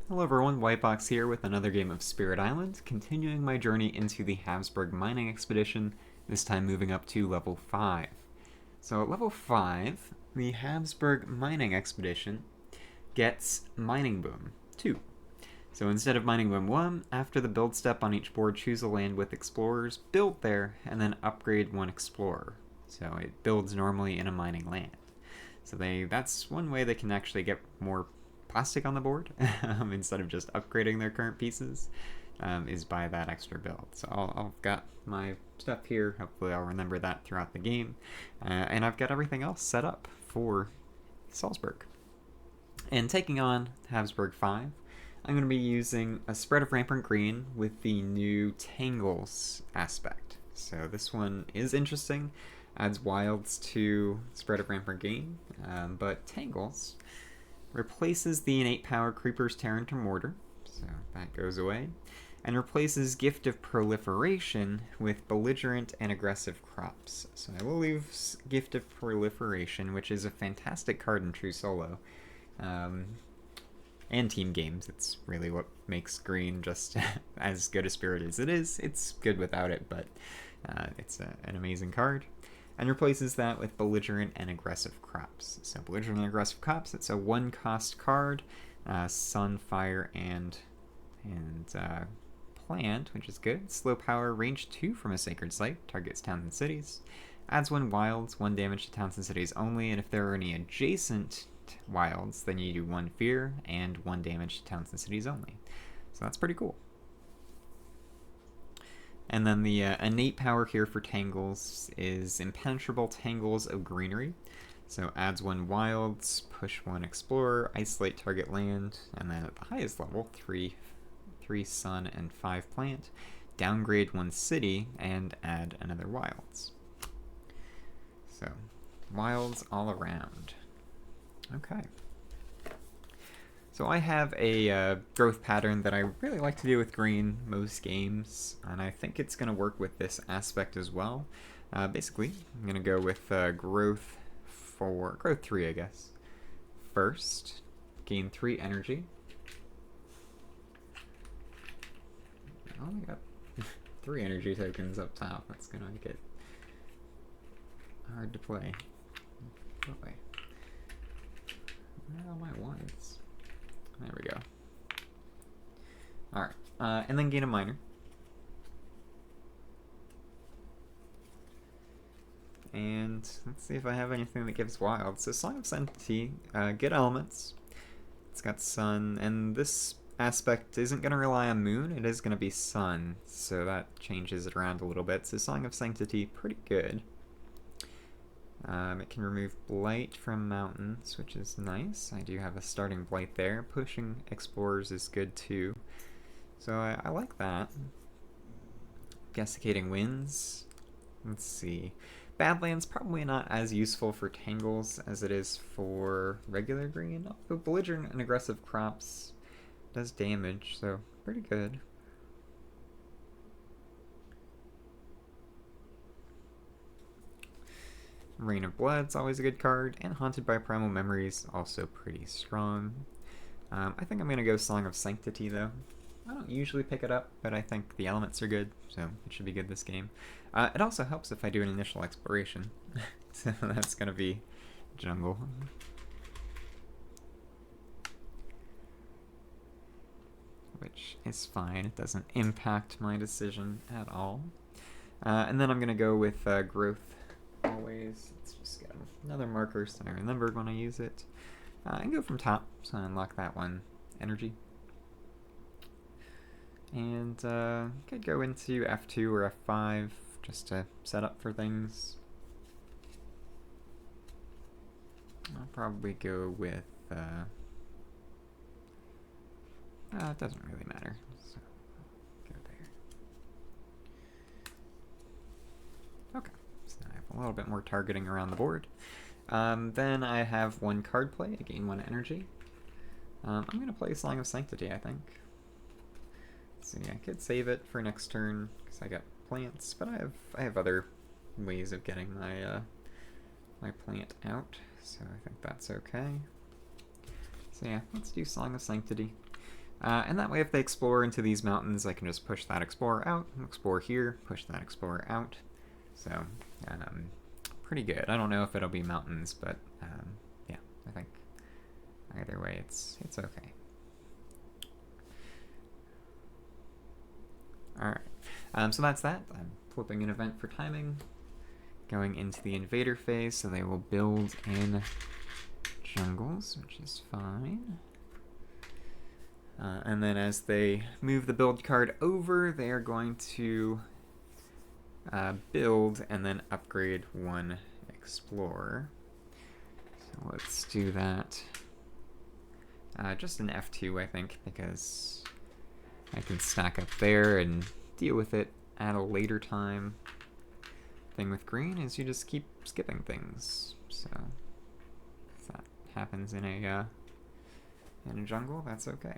Hello everyone, Whitebox here with another game of Spirit Island, continuing my journey into the Habsburg mining expedition, this time moving up to level 5. So at level 5, the Habsburg mining expedition gets Mining Boom 2. So instead of Mining Boom 1, after the build step on each board, choose a land with explorers, build there, and then upgrade one explorer. So it builds normally in a mining land. So that's one way they can actually get more plastic on the board instead of just upgrading their current pieces, is by that extra build. So I've got my stuff here. Hopefully I'll remember that throughout the game. And I've got everything else set up for Salzburg. And taking on Habsburg 5, I'm going to be using a spread of Rampant Green with the new Tangles aspect. So this one is interesting, adds wilds to spread of Rampant Green, but Tangles replaces the innate power Creepers tear into Mortar, so that goes away, and replaces Gift of Proliferation with Belligerent and Aggressive Crops. So I will leave Gift of Proliferation, which is a fantastic card in True Solo, and team games. It's really what makes green just as good a spirit as it is. It's good without it, but it's an amazing card. And replaces that with Belligerent and Aggressive Crops. So Belligerent and Aggressive Crops, it's a 1-cost card, Sun, Fire, and Plant, which is good. Slow power, range 2 from a Sacred Site, targets towns and cities. Adds 1 wilds, 1 damage to towns and cities only, and if there are any adjacent wilds, then you do 1 fear and 1 damage to towns and cities only. So that's pretty cool. And then the innate power here for Tangles is Impenetrable Tangles of Greenery. So adds 1 wilds, push 1 explorer, isolate target land, and then at the highest level, 3 sun and 5 plant, downgrade 1 city, and add another wilds. So wilds all around. Okay. So I have a growth pattern that I really like to do with green most games, and I think it's going to work with this aspect as well. Basically, I'm going to go with growth 3, I guess. First, gain 3 energy. Oh, I got 3 energy tokens up top. That's going to make it hard to play. Oh, wait. Where are my ones? There we go. Alright, and then gain a miner. And let's see if I have anything that gives wild. So Song of Sanctity, good elements. It's got sun, and this aspect isn't going to rely on moon, it is going to be sun, so that changes it around a little bit. So Song of Sanctity, pretty good. It can remove Blight from mountains, which is nice. I do have a starting Blight there. Pushing explorers is good too. So I like that. Desiccating Winds. Let's see. Badlands, probably not as useful for Tangles as it is for regular green. Although Belligerent and Aggressive Crops does damage, so pretty good. Rain of Blood's always a good card, and Haunted by Primal Memories, also pretty strong. I think I'm going to go Song of Sanctity, though. I don't usually pick it up, but I think the elements are good, so it should be good this game. It also helps if I do an initial exploration, so that's going to be jungle. Which is fine, it doesn't impact my decision at all. And then I'm going to go with growth. Always. Let's just get another marker so I remembered when I use it. And go from top, so I unlock that one. Energy. And could go into F2 or F5 just to set up for things. I'll probably go with it doesn't really matter. So go there. Okay. So I have a little bit more targeting around the board. Then I have 1 card play, I gain 1 energy. I'm going to play Song of Sanctity, I think. So yeah, I could save it for next turn, because I got plants, but I have other ways of getting my my plant out, so I think that's okay. So yeah, let's do Song of Sanctity. And that way, if they explore into these mountains, I can just push that explorer out, explore here, push that explorer out. So, pretty good. I don't know if it'll be mountains, but yeah, I think either way, it's okay. Alright, so that's that. I'm flipping an event for timing, going into the invader phase, so they will build in jungles, which is fine. And then as they move the build card over, they are going to build and then upgrade one explorer. So let's do that. Just an F2, I think, because I can stack up there and deal with it at a later time. Thing with green is you just keep skipping things. So if that happens in a jungle, that's okay.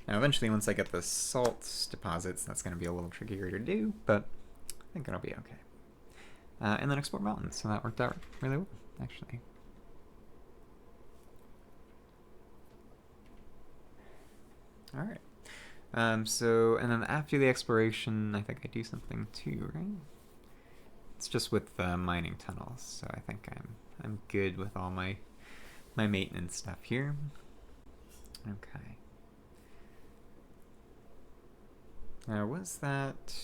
Now eventually, once I get the salt deposits, that's going to be a little trickier to do, but I think it'll be okay. And then explore mountains, so that worked out really well, actually. Alright. And then after the exploration, I think I do something too, right? It's just with mining tunnels, so I think I'm good with all my maintenance stuff here. Okay. Now, was that...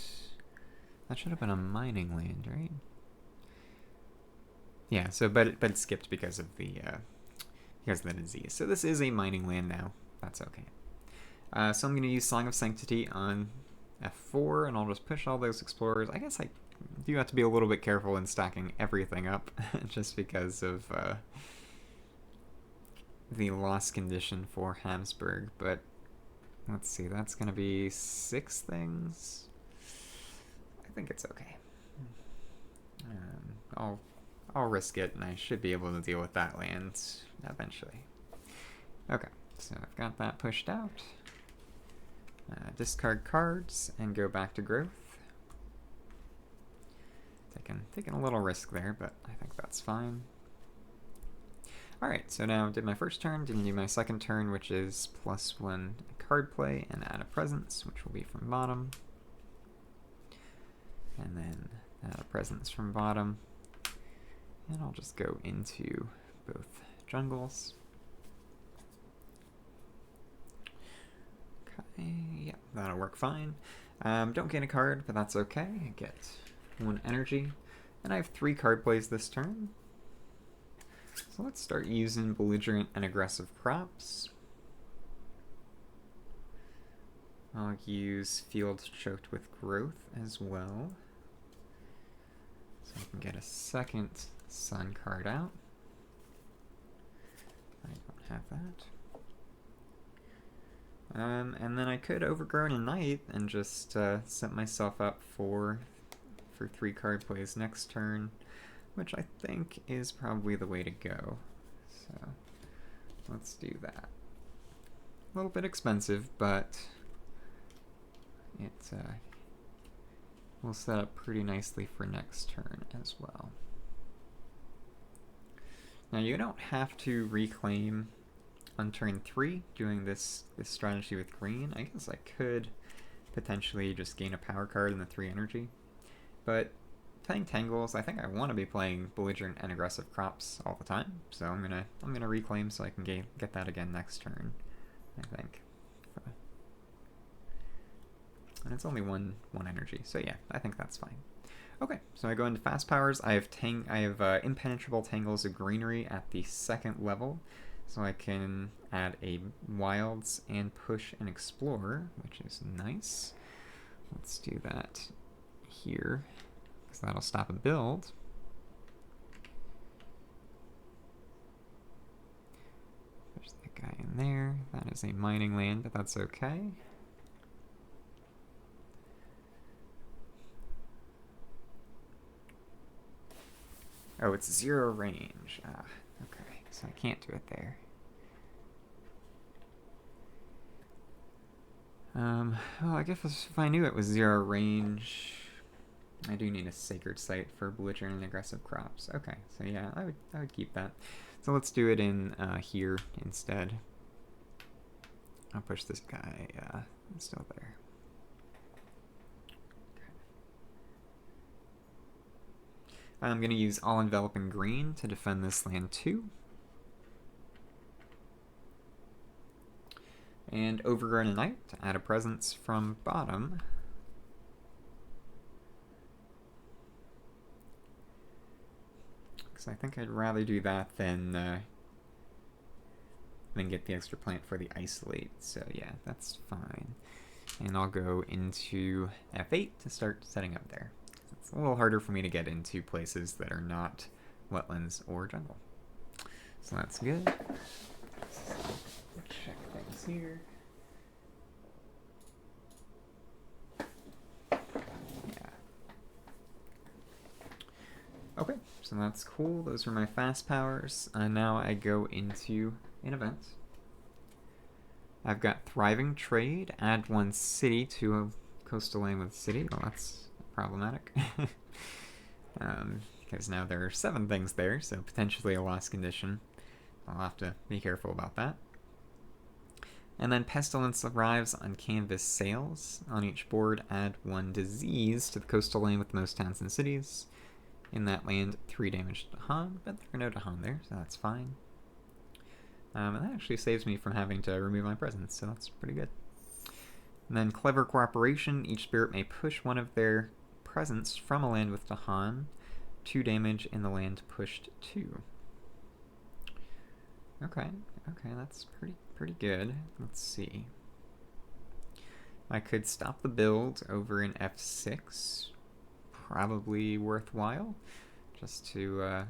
That should have been a mining land, right? Yeah, so, but it skipped because of the disease. So this is a mining land now. That's okay. So I'm going to use Song of Sanctity on F4, and I'll just push all those explorers. I guess I do have to be a little bit careful in stacking everything up, just because of the loss condition for Habsburg, but let's see, that's going to be 6 things. I think it's okay. I'll risk it, and I should be able to deal with that land eventually. Okay, so I've got that pushed out. Discard cards and go back to growth. Taking a little risk there, but I think that's fine. Alright, so now did my first turn, didn't do my second turn, which is +1 card play and add a presence, which will be from bottom. And then add a presence from bottom. And I'll just go into both jungles. Okay, yeah, that'll work fine. Don't gain a card, but that's okay. I get 1 energy. And I have 3 card plays this turn. So let's start using belligerent and aggressive crops. I'll use field choked with growth as well. So I can get a second sun card out. I don't have that. And then I could overgrown a knight and just set myself up for 3 card plays next turn, which I think is probably the way to go. So let's do that. A little bit expensive, but it will set up pretty nicely for next turn as well. Now you don't have to reclaim on turn 3 doing this strategy with green. I guess I could potentially just gain a power card in the 3 energy, but playing Tangles, I think I want to be playing belligerent and aggressive crops all the time, so I'm gonna reclaim so I can get that again next turn, I think. And it's only one energy, so yeah, I think that's fine. Okay, so I go into fast powers. I have impenetrable Tangles of greenery at the 2nd level, so I can add a wilds and push an explorer, which is nice. Let's do that here, because that'll stop a build. There's that guy in there. That is a mining land, but that's okay. Oh, it's 0 range. Ah, okay, so I can't do it there. Well, I guess if I knew it was 0 range, I do need a sacred site for belligerent and aggressive crops. Okay, so yeah, I would keep that. So let's do it in here instead. I'll push this guy still there. I'm going to use All Enveloping Green to defend this land too. And Overgrown a Knight to add a presence from bottom. Because I think I'd rather do that than get the extra plant for the Isolate. So yeah, that's fine. And I'll go into F8 to start setting up there. It's a little harder for me to get into places that are not wetlands or jungle. So that's good. Check things here. Yeah. Okay, so that's cool. Those are my fast powers. Now I go into an event. I've got Thriving Trade. Add 1 city to a coastal lane with a city. Well, that's problematic. Because now there are 7 things there, so potentially a lost condition. I'll have to be careful about that. And then Pestilence arrives on canvas sails. On each board, add 1 disease to the coastal lane with the most towns and cities. In that land, 3 damage to Han, but there are no Dahan there, so that's fine. And that actually saves me from having to remove my presence, so that's pretty good. And then Clever Cooperation. Each spirit may push one of their presence from a land with Dahan. 2 damage in the land pushed 2. Okay, that's pretty good. Let's see. I could stop the build over in F6. Probably worthwhile, just to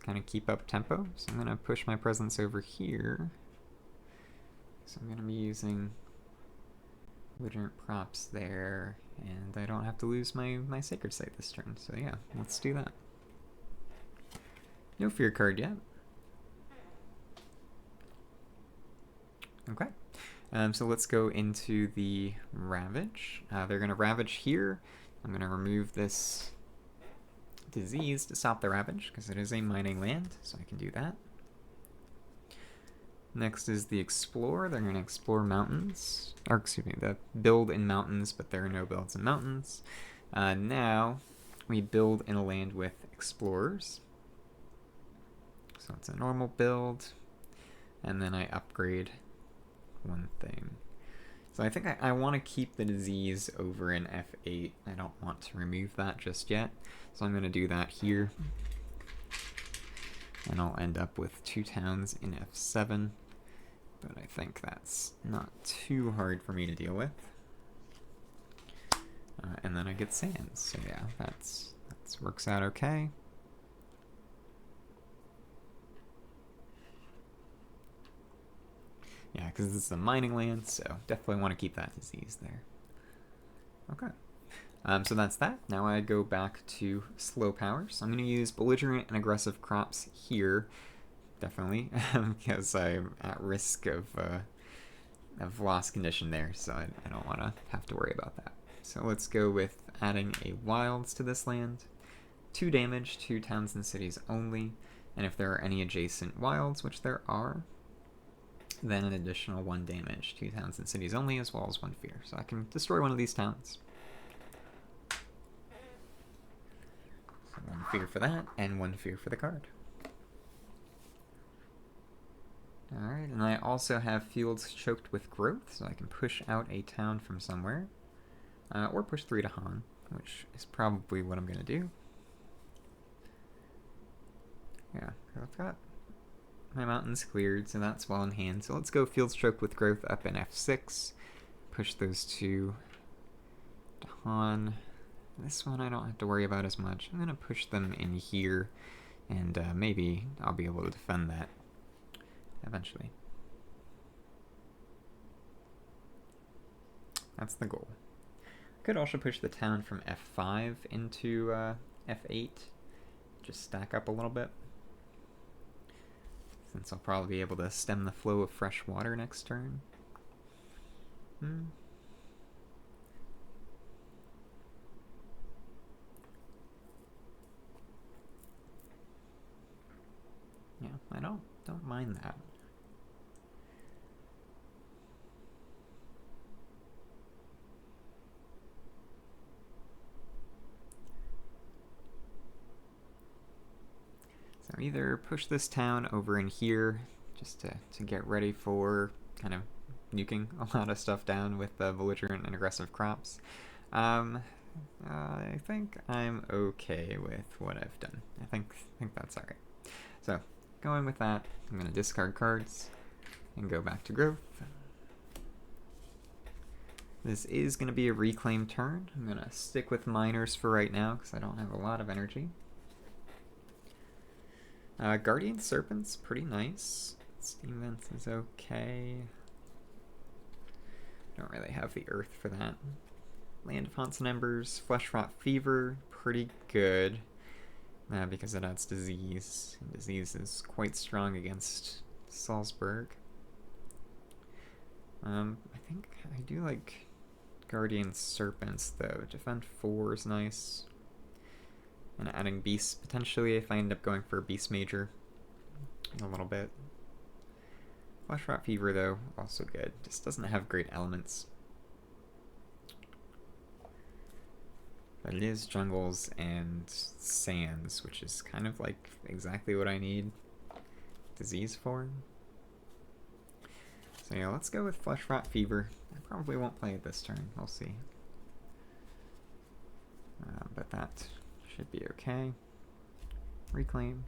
kind of keep up tempo. So I'm going to push my presence over here. So I'm going to be using belligerent props there, and I don't have to lose my Sacred Site this turn. So yeah, let's do that. No fear card yet. Okay, so let's go into the Ravage. They're going to Ravage here. I'm going to remove this disease to stop the Ravage, because it is a mining land, so I can do that. Next is the Explore. They're going to explore mountains, or excuse me, the build in mountains, but there are no builds in mountains. Now, we build in a land with Explorers. So it's a normal build, and then I upgrade 1 thing. So I think I want to keep the disease over in F8. I don't want to remove that just yet. So I'm going to do that here. And I'll end up with 2 towns in F7. But I think that's not too hard for me to deal with. And then I get sands. So yeah, that works out okay. Yeah, because this is a mining land, so definitely want to keep that disease there. Okay. So that's that. Now I go back to slow powers. I'm going to use belligerent and aggressive crops here, definitely, because I'm at risk of lost condition there, so I don't want to have to worry about that. So let's go with adding a wilds to this land. 2 damage to towns and cities only, and if there are any adjacent wilds, which there are, then an additional 1 damage to towns and cities only, as well as 1 fear. So I can destroy one of these towns. So 1 fear for that, and 1 fear for the card. Alright, and I also have fields choked with growth, so I can push out a town from somewhere. Or push 3 to Han, which is probably what I'm going to do. Yeah, I've got my mountains cleared, so that's well in hand. So let's go fields choked with growth up in F6. Push those 2 to Han. This one I don't have to worry about as much. I'm going to push them in here, and maybe I'll be able to defend that eventually. That's the goal. Could also push the town from F5 into F8. Just stack up a little bit, since I'll probably be able to stem the flow of fresh water next turn. Yeah, I don't mind that. So either push this town over in here just to get ready for kind of nuking a lot of stuff down with belligerent and aggressive crops. I think I'm okay with what I've done. I think that's alright. So, going with that, I'm going to discard cards and go back to growth. This is going to be a reclaim turn. I'm going to stick with miners for right now because I don't have a lot of energy. Guardian Serpent's pretty nice. Steam Vents is okay. Don't really have the earth for that. Land of Haunts and Embers, Flesh Rot Fever, pretty good. Because it adds disease. And disease is quite strong against Salzburg. I think I do like Guardian Serpents though. Defend 4 is nice. And adding Beasts potentially if I end up going for a Beast Major a little bit. Flesh Rot Fever though, also good. Just doesn't have great elements. But it is jungles and sands, which is kind of like exactly what I need disease for. So yeah, let's go with Flesh Rot Fever. I probably won't play it this turn, we'll see. But that should be okay. Reclaim.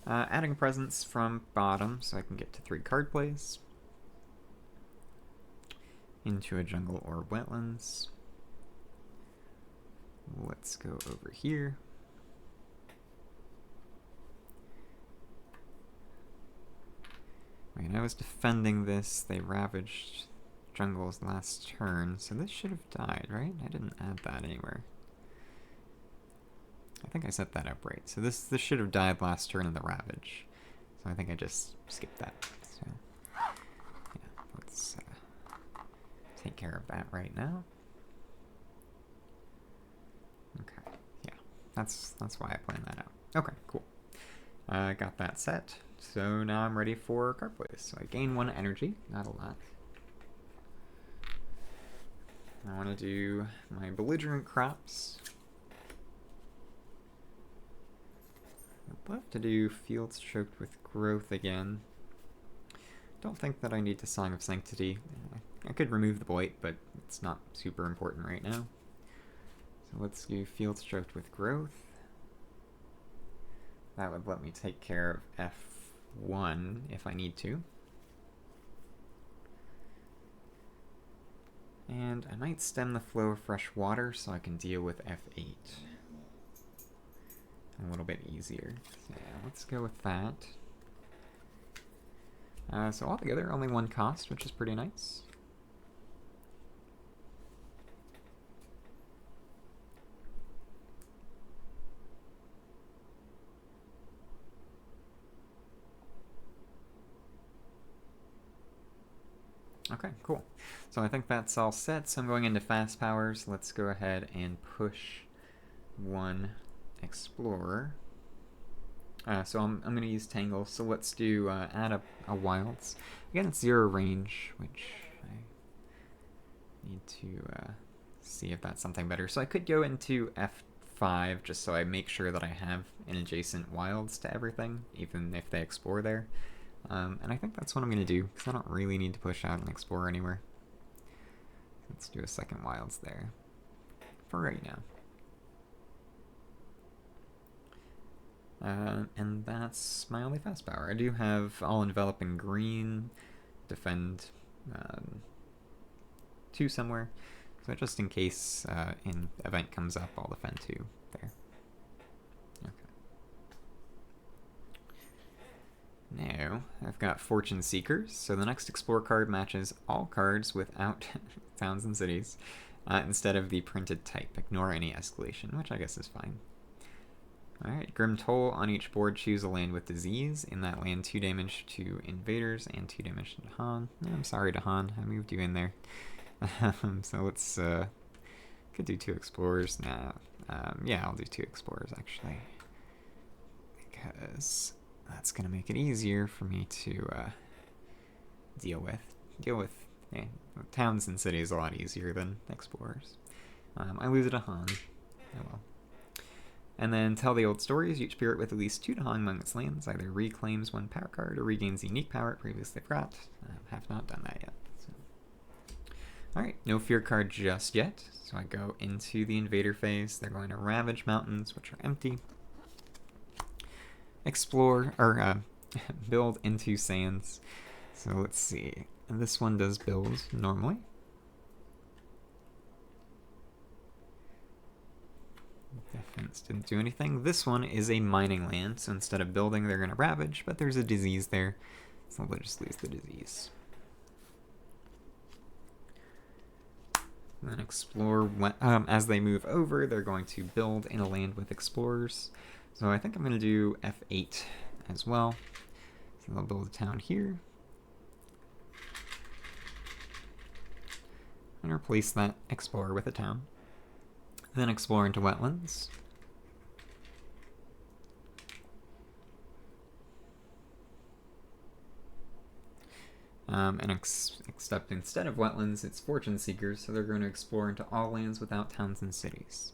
Adding presence from bottom so I can get to 3 card plays. Into a jungle or wetlands. Let's go over here. When I was defending this, they ravaged jungles last turn, so this should have died, right? I didn't add that anywhere. I think I set that up right. So this should have died last turn in the ravage. So I think I just skipped that. So yeah, let's take care of that right now. Okay, yeah, that's why I planned that out. Okay, cool. I got that set. So now I'm ready for card plays. So I gain 1 energy, not a lot. I want to do my belligerent crops. I'd love to do fields choked with growth again. Don't think that I need to Song of Sanctity. I could remove the blight, but it's not super important right now. So let's do fields choked with growth. That would let me take care of F1 if I need to. And I might stem the flow of fresh water so I can deal with F8 a little bit easier. So yeah, let's go with that. So altogether, only 1 cost, which is pretty nice. Okay, cool. So I think that's all set, so I'm going into fast powers. Let's go ahead and push 1 explorer. So I'm going to use Tangles, so let's do add a wilds. Again, it's 0 range, which I need to see if that's something better. So I could go into F5 just so I make sure that I have an adjacent wilds to everything, even if they explore there. And I think that's what I'm going to do, because I don't really need to push out and explore anywhere. Let's do a second wilds there, for right now. And that's my only fast power. I do have all enveloping green, defend 2 somewhere, so just in case an event comes up, I'll defend 2 there. Now, I've got Fortune Seekers, so the next Explore card matches all cards without towns and cities, instead of the printed type. Ignore any escalation, which I guess is fine. Alright, Grim Toll. On each board, choose a land with disease. In that land, 2 damage to invaders and 2 damage to Han. I'm sorry, Dahan, I moved you in there. So let's, could do 2 Explorers. Nah, yeah, I'll do 2 Explorers, actually. Because that's going to make it easier for me to deal with towns and cities a lot easier than explorers. I lose it to Han. Oh well. And then tell the old stories. Each spirit with at least 2 to haunt among its lands either reclaims 1 power card or regains unique power it previously forgot. Have not done that yet. So. Alright, no fear card just yet. So I go into the invader phase. They're going to ravage mountains, which are empty. Explore, or build into sands. So let's see. And this one does build normally. Defense didn't do anything. This one is a mining land, so instead of building, they're going to ravage, but there's a disease there, so they'll just lose the disease. And then explore. As they move over, they're going to build in a land with explorers. So I think I'm going to do F8 as well. So they'll build a town here. And replace that explorer with a town. Then explore into wetlands. Except instead of wetlands, it's fortune seekers, so they're going to explore into all lands without towns and cities.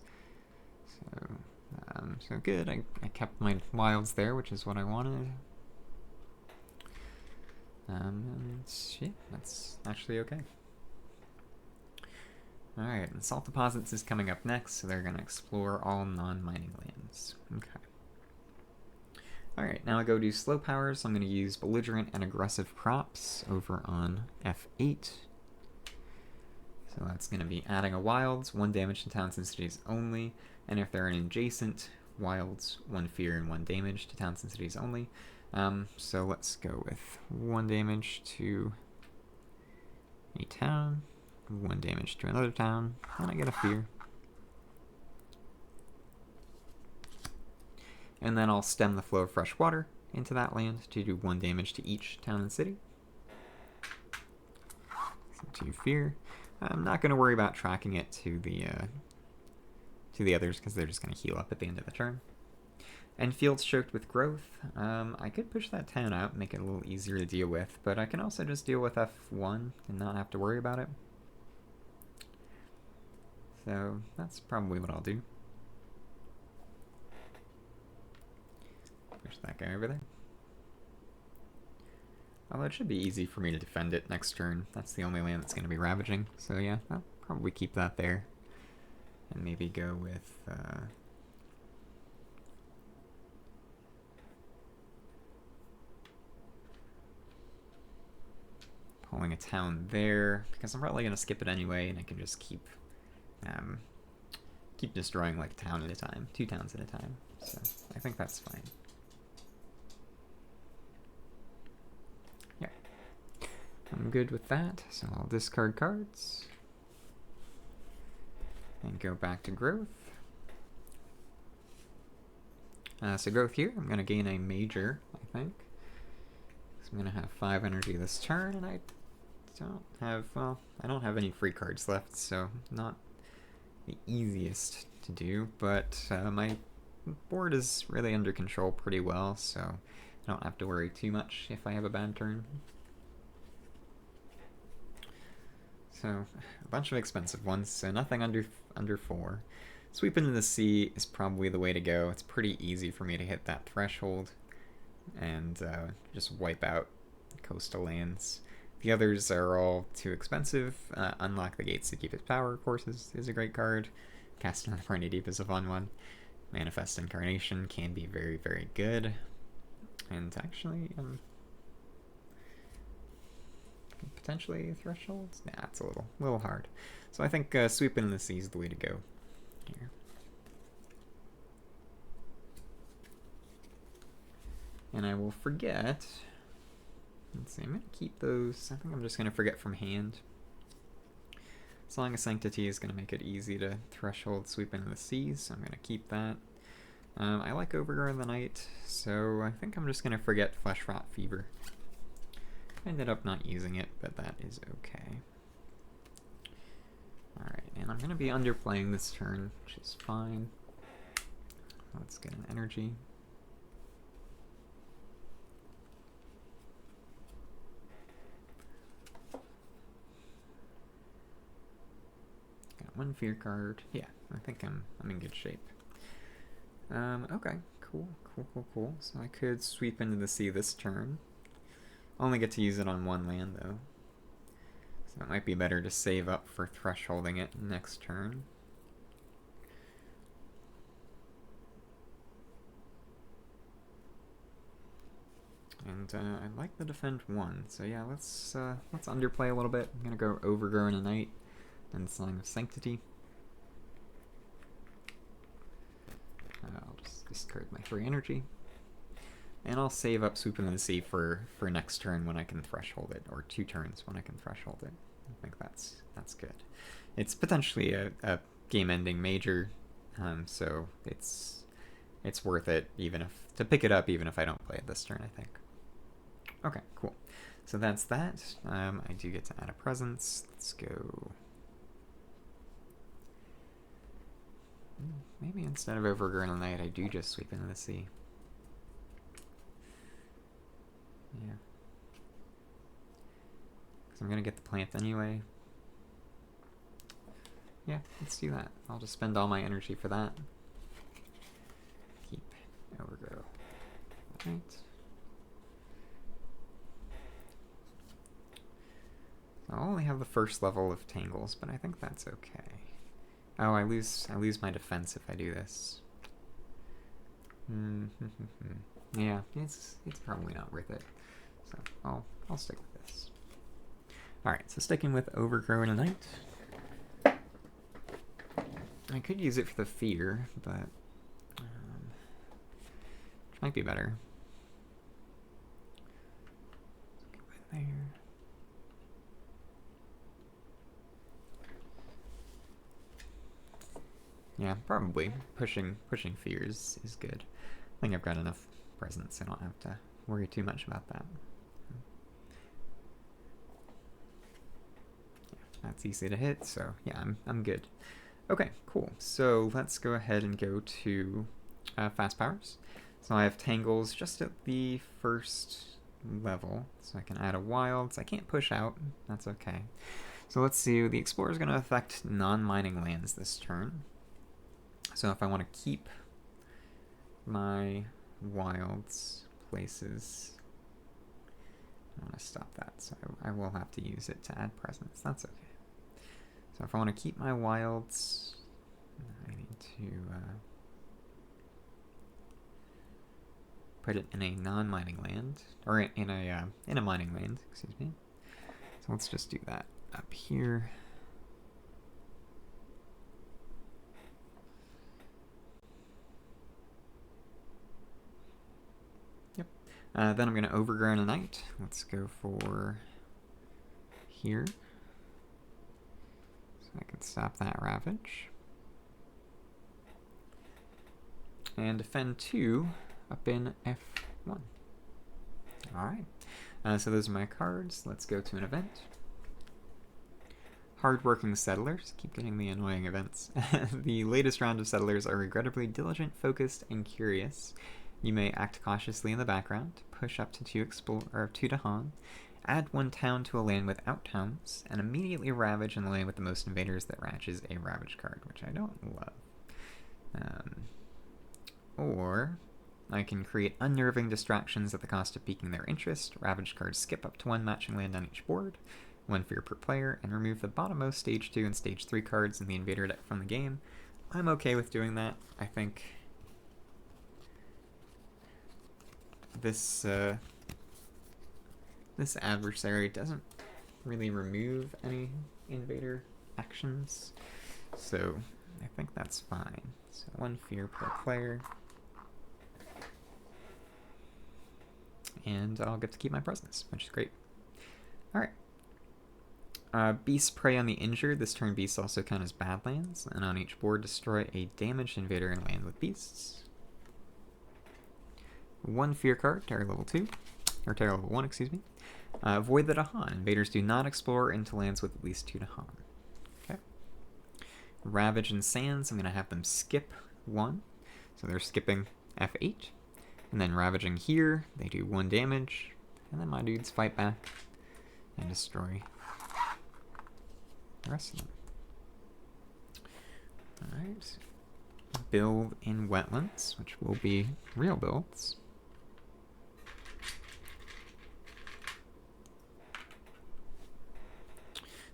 So good. I kept my wilds there, which is what I wanted. And yeah, that's actually okay. Alright, and Salt Deposits is coming up next, so they're going to explore all non-mining lands. Okay. Alright, now I go to slow powers. I'm going to use Belligerent and Aggressive props over on F8. So that's going to be adding a wilds, 1 damage to towns and cities only, and if they're an adjacent, wilds, 1 fear and 1 damage to towns and cities only. So let's go with 1 damage to a town, 1 damage to another town, and I get a fear. And then I'll stem the flow of fresh water into that land to do 1 damage to each town and city. So 2 fear. I'm not going to worry about tracking it to the others because they're just going to heal up at the end of the turn. And fields choked with growth. I could push that town out and make it a little easier to deal with, but I can also just deal with F1 and not have to worry about it. So that's probably what I'll do. Push that guy over there. Although it should be easy for me to defend it next turn. That's the only land that's going to be ravaging. So yeah, I'll probably keep that there. And maybe go with... pulling a town there, because I'm probably going to skip it anyway, and I can just keep destroying like a town at a time, 2 towns at a time. So I think that's fine. Yeah, I'm good with that. So I'll discard cards and go back to growth. So growth here, I'm going to gain a major, I think. So I'm going to have 5 energy this turn, and I don't have any free cards left, so not the easiest to do, but my board is really under control pretty well, so I don't have to worry too much if I have a bad turn. So a bunch of expensive ones, so nothing under 4. Sweep into the sea is probably the way to go. It's pretty easy for me to hit that threshold and just wipe out coastal lands. The others are all too expensive. Unlock the Gates to keep its power, of course, is a great card. Cast Another Briny Deep is a fun one. Manifest Incarnation can be very, very good. And actually, potentially Thresholds? Nah, it's a little hard. So I think Sweep into the Sea is the way to go here. And I will forget... Let's see, I'm going to keep those. I think I'm just going to forget from hand. Song of Sanctity is going to make it easy to threshold Sweep into the Seas, so I'm going to keep that. I like Overgrow of the Night, so I think I'm just going to forget Flesh Rot Fever. I ended up not using it, but that is okay. Alright, and I'm going to be underplaying this turn, which is fine. Let's get an energy. Got 1 fear card. Yeah, I think I'm in good shape. Okay, cool, cool, cool, cool. So I could sweep into the sea this turn. Only get to use it on one land, though. So it might be better to save up for thresholding it next turn. And I'd like to defend one, so yeah, let's underplay a little bit. I'm gonna go Overgrown a Knight and Sign of Sanctity. I'll just discard my 3 energy. And I'll save up Swoop into the Sea for next turn when I can threshold it, or 2 turns when I can threshold it. I think that's good. It's potentially a game-ending major, so it's worth it to pick it up even if I don't play it this turn, I think. Okay, cool. So that's that. I do get to add a presence. Let's go. Maybe instead of Overgrown a Knight, I do just sweep into the sea. Yeah. Because I'm going to get the plant anyway. Yeah, let's do that. I'll just spend all my energy for that. Keep Overgrow. Right. I'll only have the first level of Tangles, but I think that's okay. Oh, I lose my defense if I do this. Yeah, it's probably not worth it. So I'll stick with this. Alright, so sticking with Overgrown a Knight. I could use it for the fear, but which might be better. Go in there. Yeah, probably pushing fears is good. I think I've got enough presence. I don't have to worry too much about that. Yeah, that's easy to hit, so yeah, I'm good. Okay, cool. So let's go ahead and go to fast powers. So I have Tangles just at the first level, so I can add a wild. So I can't push out. That's okay. So let's see. The Explorer is going to affect non-mining lands this turn. So if I want to keep my wilds places, I want to stop that, so I will have to use it to add presence. That's okay. So if I want to keep my wilds, I need to put it in a non-mining land, or in a mining land, excuse me. So let's just do that up here. Then I'm going to Overgrown a Knight. Let's go for here. So I can stop that Ravage. And defend 2 up in F1. Alright. So those are my cards. Let's go to an event. Hardworking Settlers. Keep getting the annoying events. The latest round of Settlers are regrettably diligent, focused, and curious. You may act cautiously in the background, push up to 2 to Han, add 1 town to a land without towns, and immediately ravage in the land with the most invaders that ratches a ravage card, which I don't love. Or I can create unnerving distractions at the cost of piquing their interest. Ravage cards skip up to 1 matching land on each board, 1 fear per player, and remove the bottommost Stage 2 and Stage 3 cards in the invader deck from the game. I'm okay with doing that. I think this adversary doesn't really remove any invader actions, so I think that's fine. So 1 fear per player, and I'll get to keep my presence, which is great. Alright. Beasts prey on the injured. This turn beasts also count as badlands, and on each board destroy a damaged invader and land with beasts. 1 fear card, Terror level 2, or Terror level 1, excuse me. Void the Dahan. Invaders do not explore into lands with at least 2 Dahan. Okay. Ravage and Sands, I'm going to have them skip 1. So they're skipping F8. And then ravaging here, they do 1 damage. And then my dudes fight back and destroy the rest of them. Alright. build in wetlands, which will be real builds.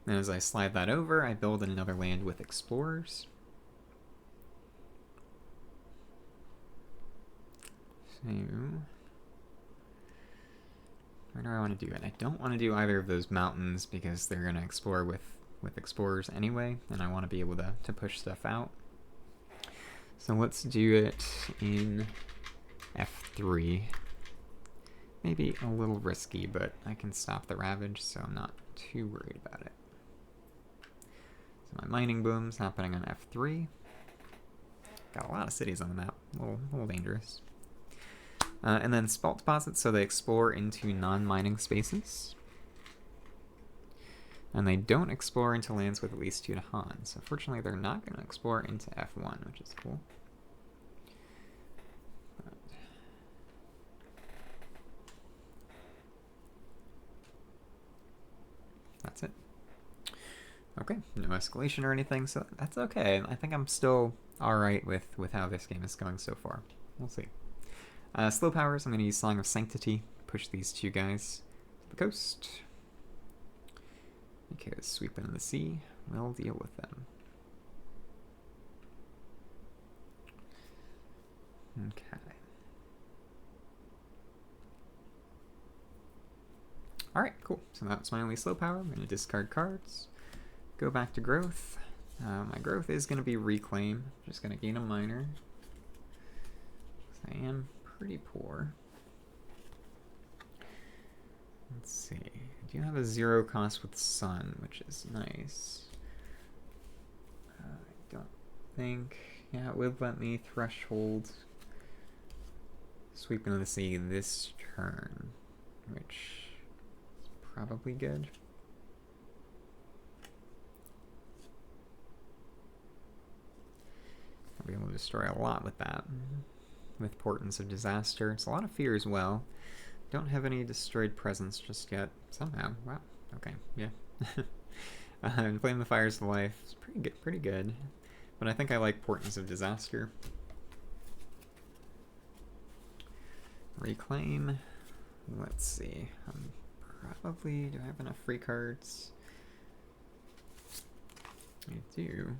Then as I slide that over, I build in another land with explorers. So, where do I want to do it? I don't want to do either of those mountains because they're going to explore with explorers anyway, and I want to be able to push stuff out. So let's do it in F3. Maybe a little risky, but I can stop the ravage, so I'm not too worried about it. So my mining boom's happening on F3. Got a lot of cities on the map, a little dangerous. And then spalt deposits, so they explore into non-mining spaces. And they don't explore into lands with at least 2 to Han. So fortunately, they're not going to explore into F1, which is cool. But that's it. Okay, no escalation or anything, so that's okay. I think I'm still alright with how this game is going so far. We'll see. Slow powers, I'm going to use Song of Sanctity, push these 2 guys to the coast. Because sweep into the sea, we'll deal with them. Okay. Alright, cool. So that's my only slow power. I'm going to discard cards. Go back to growth. My growth is going to be reclaim. I'm just going to gain a minor. I am pretty poor. Let's see. I do have a 0 cost with sun, which is nice. I don't think... Yeah, it would let me threshold sweep into the sea this turn, which is probably good. I'll be able to destroy a lot with that. With Portents of Disaster. It's a lot of fear as well. Don't have any destroyed presence just yet. Somehow. Wow. Okay. Yeah. Inflame the Fires of Life. It's pretty good. But I think I like Portents of Disaster. Reclaim. Let's see. Probably... Do I have enough free cards? I do.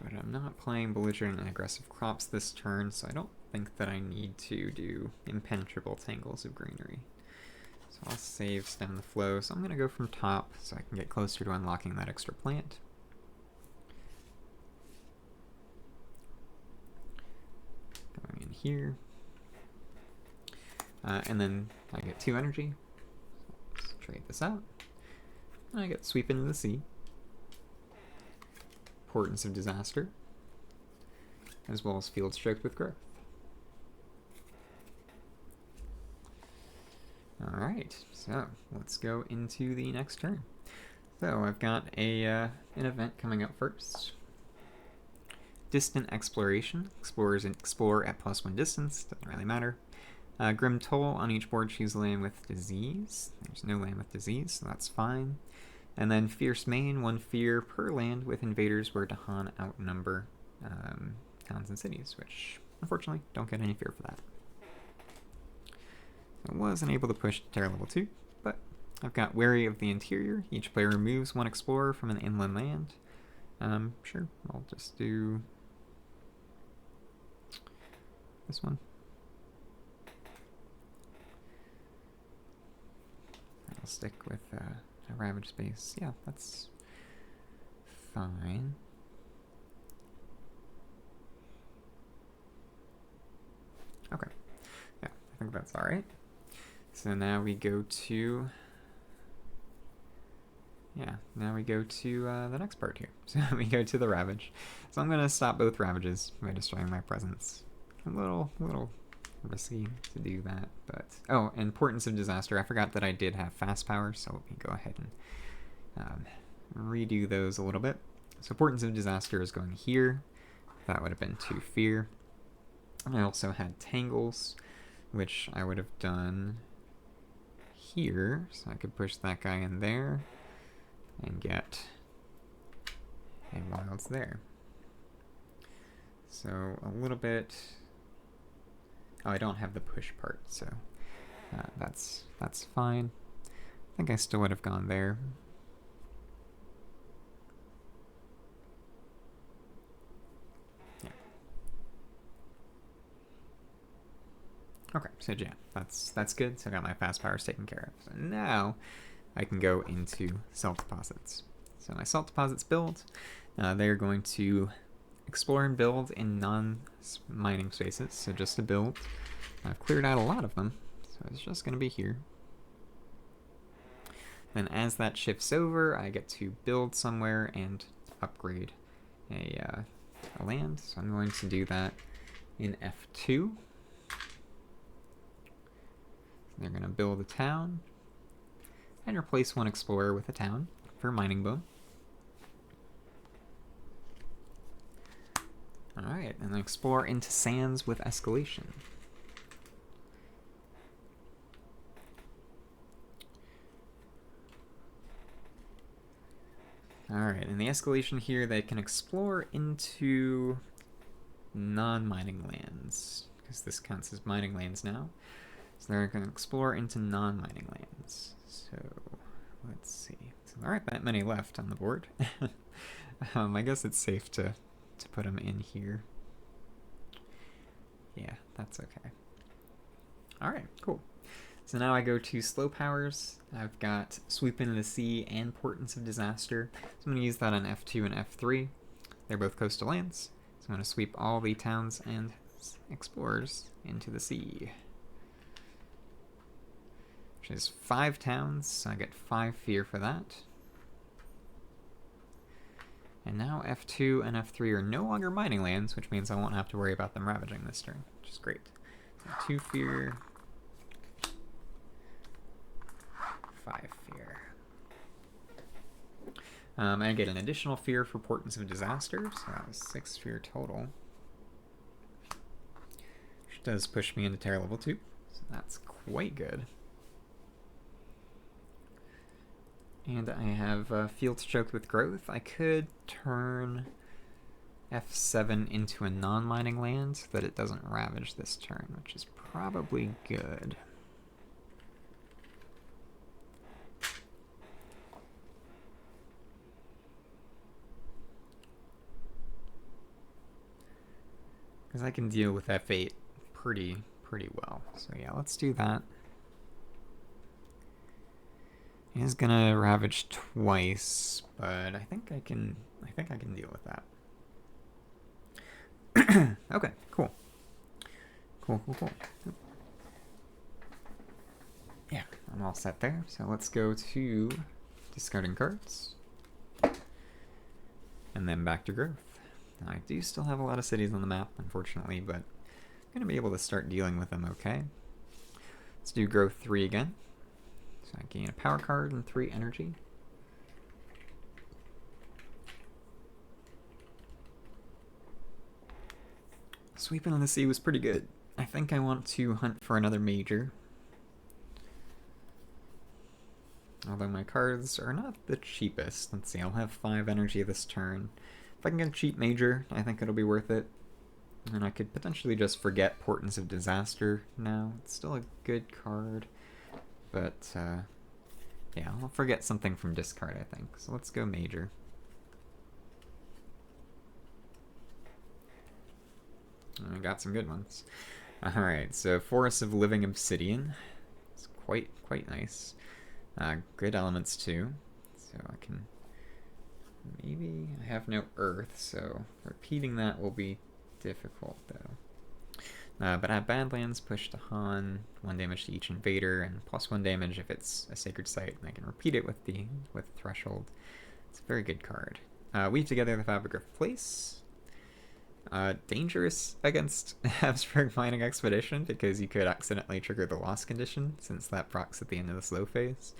But I'm not playing Belligerent and Aggressive Crops this turn, so I don't think that I need to do Impenetrable Tangles of Greenery. So I'll save Stem the Flow. So I'm going to go from top so I can get closer to unlocking that extra plant. Going in here. And then I get 2 energy. So let's trade this out. And I get Sweep into the Sea. Portents of Disaster, as well as Field Stroked with Growth. Alright, so let's go into the next turn. So I've got an event coming up first. Distant Exploration. Explorers explore at +1 distance, doesn't really matter. Grim Toll, on each board choose a land with disease. There's no land with disease, so that's fine. And then Fierce Main, 1 fear per land with invaders where Dahan outnumber towns and cities, which unfortunately don't get any fear for that. I wasn't able to push to Terra level 2, but I've got Wary of the Interior. Each player removes 1 explorer from an inland land. Sure, I'll just do this one. I'll stick with a Ravage space. Yeah, that's fine. Okay. Yeah, I think that's alright. So now we go to... Yeah, now we go to the next part here. So we go to the Ravage. So I'm going to stop both Ravages by destroying my presence. A little risky to do that, but... Oh, and Portents of Disaster. I forgot that I did have fast power, so let me go ahead and redo those a little bit. So Portents of Disaster is going here. That would have been 2 fear. And I also had Tangles, which I would have done here, so I could push that guy in there. and get a wilds there. So a little bit. Oh, I don't have the push part, so that's fine. I think I still would have gone there. Yeah. Okay, so yeah, that's good. So I got my fast powers taken care of. So now I can go into salt deposits. So my salt deposits build. They're going to explore and build in non-mining spaces, so just to build. I've cleared out a lot of them, so it's just going to be here. Then as that shifts over, I get to build somewhere and upgrade a land, so I'm going to do that in F2. They're going to build a town and replace one explorer with a town for mining boom. Alright, and then explore into sands with escalation. Alright, in the escalation here, they can explore into non-mining lands, because this counts as mining lands now. So they're going to explore into non-mining lands. So, let's see. So there aren't that many left on the board. I guess it's safe to put them in here. Yeah, that's okay. Alright, cool. So now I go to slow powers. I've got Sweep into the Sea and Portents of Disaster. So I'm going to use that on F2 and F3. They're both coastal lands. So I'm going to sweep all the towns and explorers into the sea. Which is 5 towns, so I get 5 fear for that. And now F2 and F3 are no longer mining lands, which means I won't have to worry about them ravaging this turn, which is great. So 2 fear, 5 fear. I get an additional fear for Portents of Disaster, so that was 6 fear total. Which does push me into Terror level 2, so that's quite good. And I have Fields Choked with Growth. I could turn F7 into a non-mining land so that it doesn't ravage this turn, which is probably good. Because I can deal with F8 pretty well. So yeah, let's do that. He's gonna ravage twice, but I think I can deal with that. Okay, cool. Cool. Yeah, I'm all set there. So let's go to discarding cards. And then back to growth. Now, I do still have a lot of cities on the map, unfortunately, but I'm gonna be able to start dealing with them okay. Let's do growth 3 again. So I gain a power card and 3 energy. Sweeping on the Sea was pretty good. I think I want to hunt for another major. Although my cards are not the cheapest. Let's see, I'll have 5 energy this turn. If I can get a cheap major, I think it'll be worth it. And I could potentially just forget Portents of Disaster now. It's still a good card. But, yeah, I'll forget something from discard, I think. So let's go major. I got some good ones. Alright, so Forest of Living Obsidian. It's quite nice. Good elements, too. So I can... Maybe... I have no earth, so repeating that will be difficult, though. But I have Badlands, push to Han, 1 damage to each invader, and +1 damage if it's a sacred site, and I can repeat it with Threshold. It's a very good card. Weave Together the Fabric of Place. Dangerous against Habsburg Mining Expedition, because you could accidentally trigger the loss condition, since that procs at the end of the slow phase.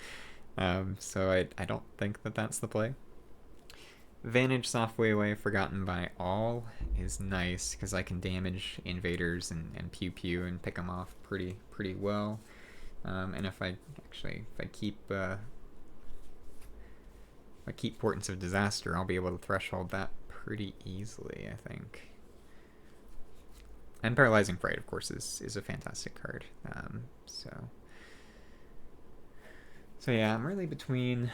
So I don't think that that's the play. Vanish Softy, Forgotten by All is nice because I can damage invaders and pew and pick them off pretty well. And if I keep I keep Portents of Disaster, I'll be able to threshold that pretty easily, I think. And Paralyzing Fright, of course, is a fantastic card. So yeah, I'm really between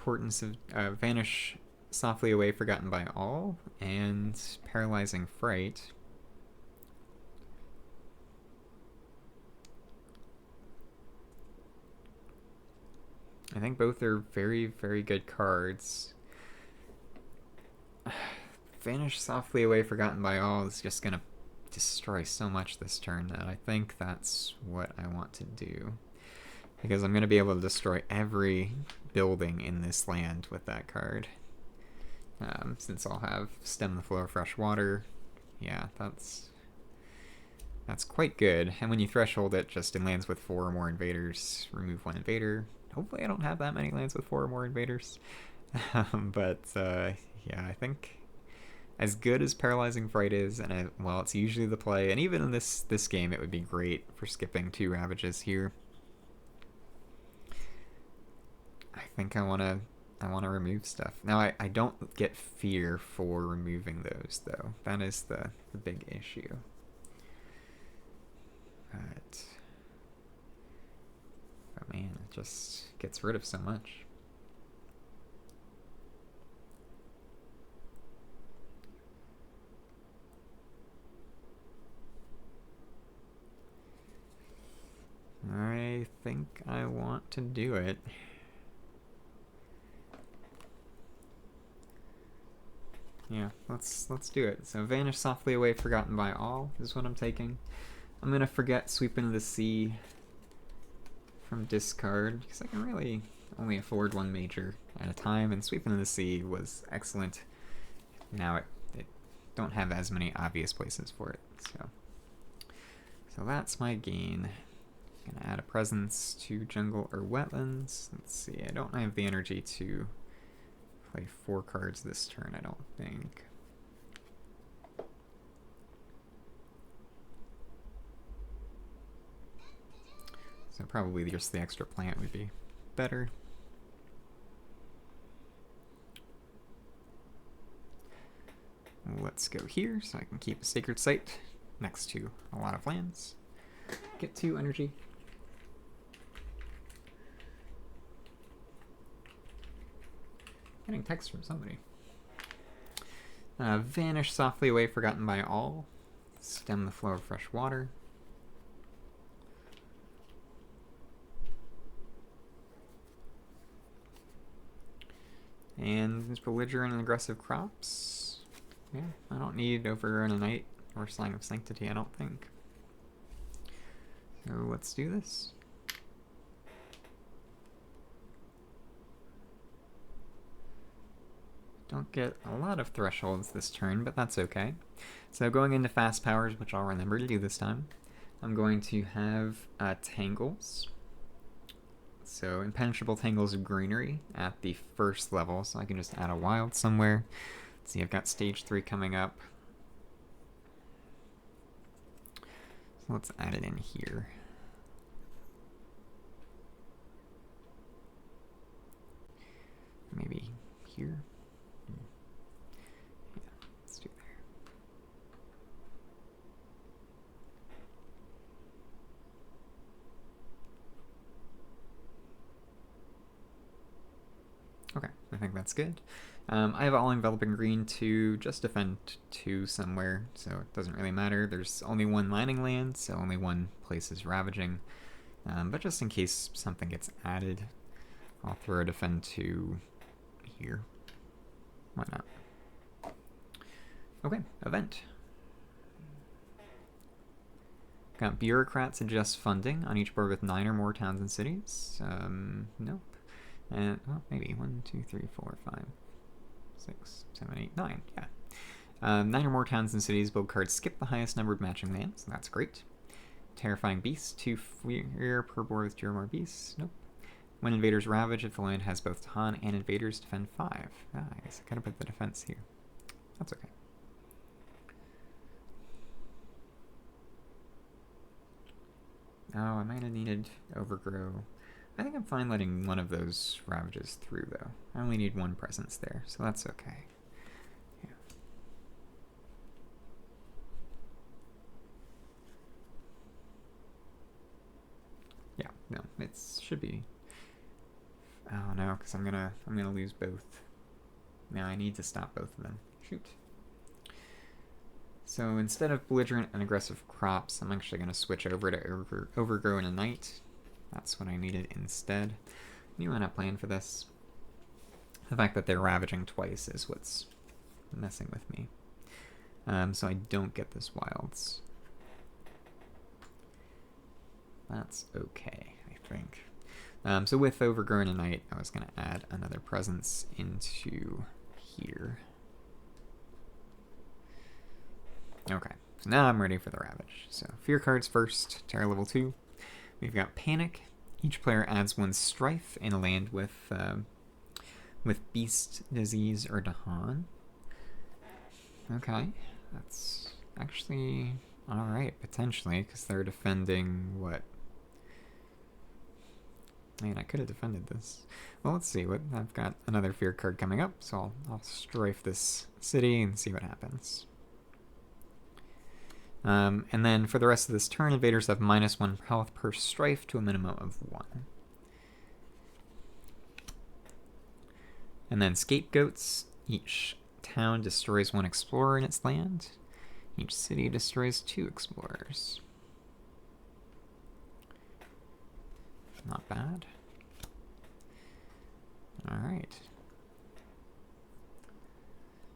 Portents of Vanish Softly Away, Forgotten by All, and Paralyzing Fright. I think both are very, very good cards. Vanish Softly Away, Forgotten by All is just gonna destroy so much this turn that I think that's what I want to do. Because I'm gonna be able to destroy every building in this land with that card. Since I'll have Stem the Flow of Fresh Water. Yeah, that's quite good. And when you threshold it, just in lands with 4 or more invaders, remove 1 invader. Hopefully I don't have that many lands with 4 or more invaders. Yeah, I think as good as Paralyzing Fright is, and well, it's usually the play, and even in this game, it would be great for skipping 2 Ravages here. I think I want to remove stuff. Now, I don't get Fear for removing those, though. That is the big issue. But man, it just gets rid of so much. I think I want to do it. Yeah, let's do it. So Vanish Softly Away, Forgotten by All is what I'm taking. I'm gonna forget Sweep into the Sea from discard, because I can really only afford 1 major at a time, and Sweep into the Sea was excellent. Now it don't have as many obvious places for it, so that's my gain. Gonna add a presence to jungle or wetlands. Let's see, I don't have the energy to play 4 cards this turn, I don't think. So probably just the extra plant would be better. Let's go here so I can keep a Sacred Site next to a lot of lands. Get 2 energy. Getting text from somebody. Vanish Softly Away, Forgotten by All. Stem the Flow of Fresh Water. And Belligerent and Aggressive Crops. Yeah, I don't need Overrun a Night or Slang of Sanctity, I don't think. So let's do this. Don't get a lot of thresholds this turn, but that's okay. So going into fast powers, which I'll remember to do this time, I'm going to have Tangles. So Impenetrable Tangles of Greenery at the 1st level, so I can just add a wild somewhere. Let's see, I've got stage 3 coming up. So let's add it in here. Maybe here. Yeah, let's do there. Okay, I think that's good. I have All Enveloping Green to just defend 2 somewhere, so it doesn't really matter. There's only 1 mining land, so only 1 place is Ravaging. But just in case something gets added, I'll throw a defend 2 here. Why not? Okay, event. Got Bureaucrats adjust funding on each board with 9 or more towns and cities. Nope. And, well, maybe 1, 2, 3, 4, 5, 6, 7, 8, 9. Yeah. 9 or more towns and cities build cards skip the highest number of matching lands. So that's great. Terrifying Beasts, 2 fear per board with 2 or more beasts. Nope. When invaders ravage, if the land has both Tahan and invaders, defend 5. Ah, I guess I gotta put the defense here. That's okay. Oh, I might have needed Overgrow I think I'm fine letting one of those ravages through, though. I only need one presence there, so that's okay. Yeah. Yeah, no, it should be. Oh no, because I'm gonna lose both. Now I need to stop both of them. Shoot. So instead of belligerent and aggressive crops, I'm actually going to switch over to overgrown and night. That's what I needed instead. You end up playing for this. The fact that they're ravaging twice is what's messing with me. So I don't get this wilds. That's okay, I think. So with overgrown and night, I was going to add another presence into here. Okay, so now I'm ready for the Ravage. So fear cards first, terror level 2. We've got Panic. Each player adds 1 Strife in a land with Beast, Disease, or Dahan. Okay, that's actually alright, potentially, because they're defending what? Man, I could have defended this. Well, let's see. I've got another fear card coming up, so I'll Strife this city and see what happens. And then for the rest of this turn, invaders have -1 health per Strife to a minimum of 1. And then Scapegoats. Each town destroys 1 explorer in its land. Each city destroys 2 explorers. Not bad. Alright.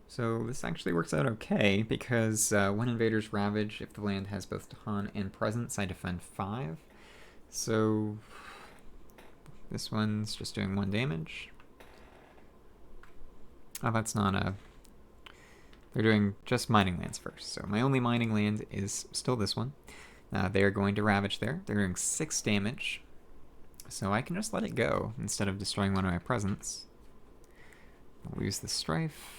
So this actually works out okay, because when invaders ravage, if the land has both Dahan and presence, I defend 5. So this one's just doing 1 damage. Oh, that's not a... They're doing just mining lands first. So my only mining land is still this one. They are going to ravage there. They're doing 6 damage. So I can just let it go instead of destroying one of my presents. I'll lose the Strife.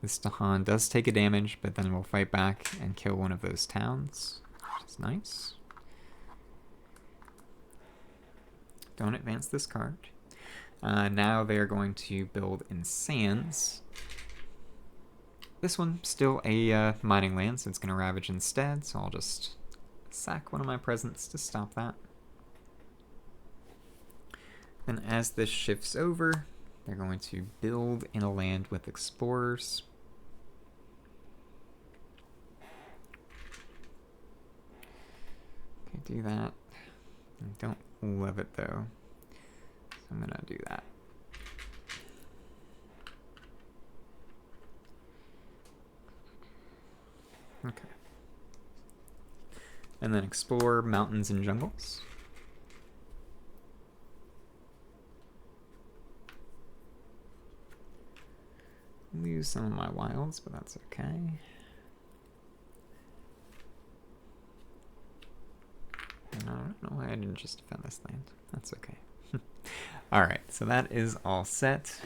This Dahan does take a damage, but then we'll fight back and kill one of those towns, which is nice. Don't advance this card. Now they are going to build in Sands. This one, still a mining land, so it's going to ravage instead, so I'll just sack one of my presents to stop that. And as this shifts over, they're going to build in a land with explorers. Okay, do that. I don't love it though, so I'm gonna do that. Okay. And then explore mountains and jungles. Lose some of my wilds, but that's okay. I don't know why I didn't just defend this land. That's okay. Alright, so that is all set.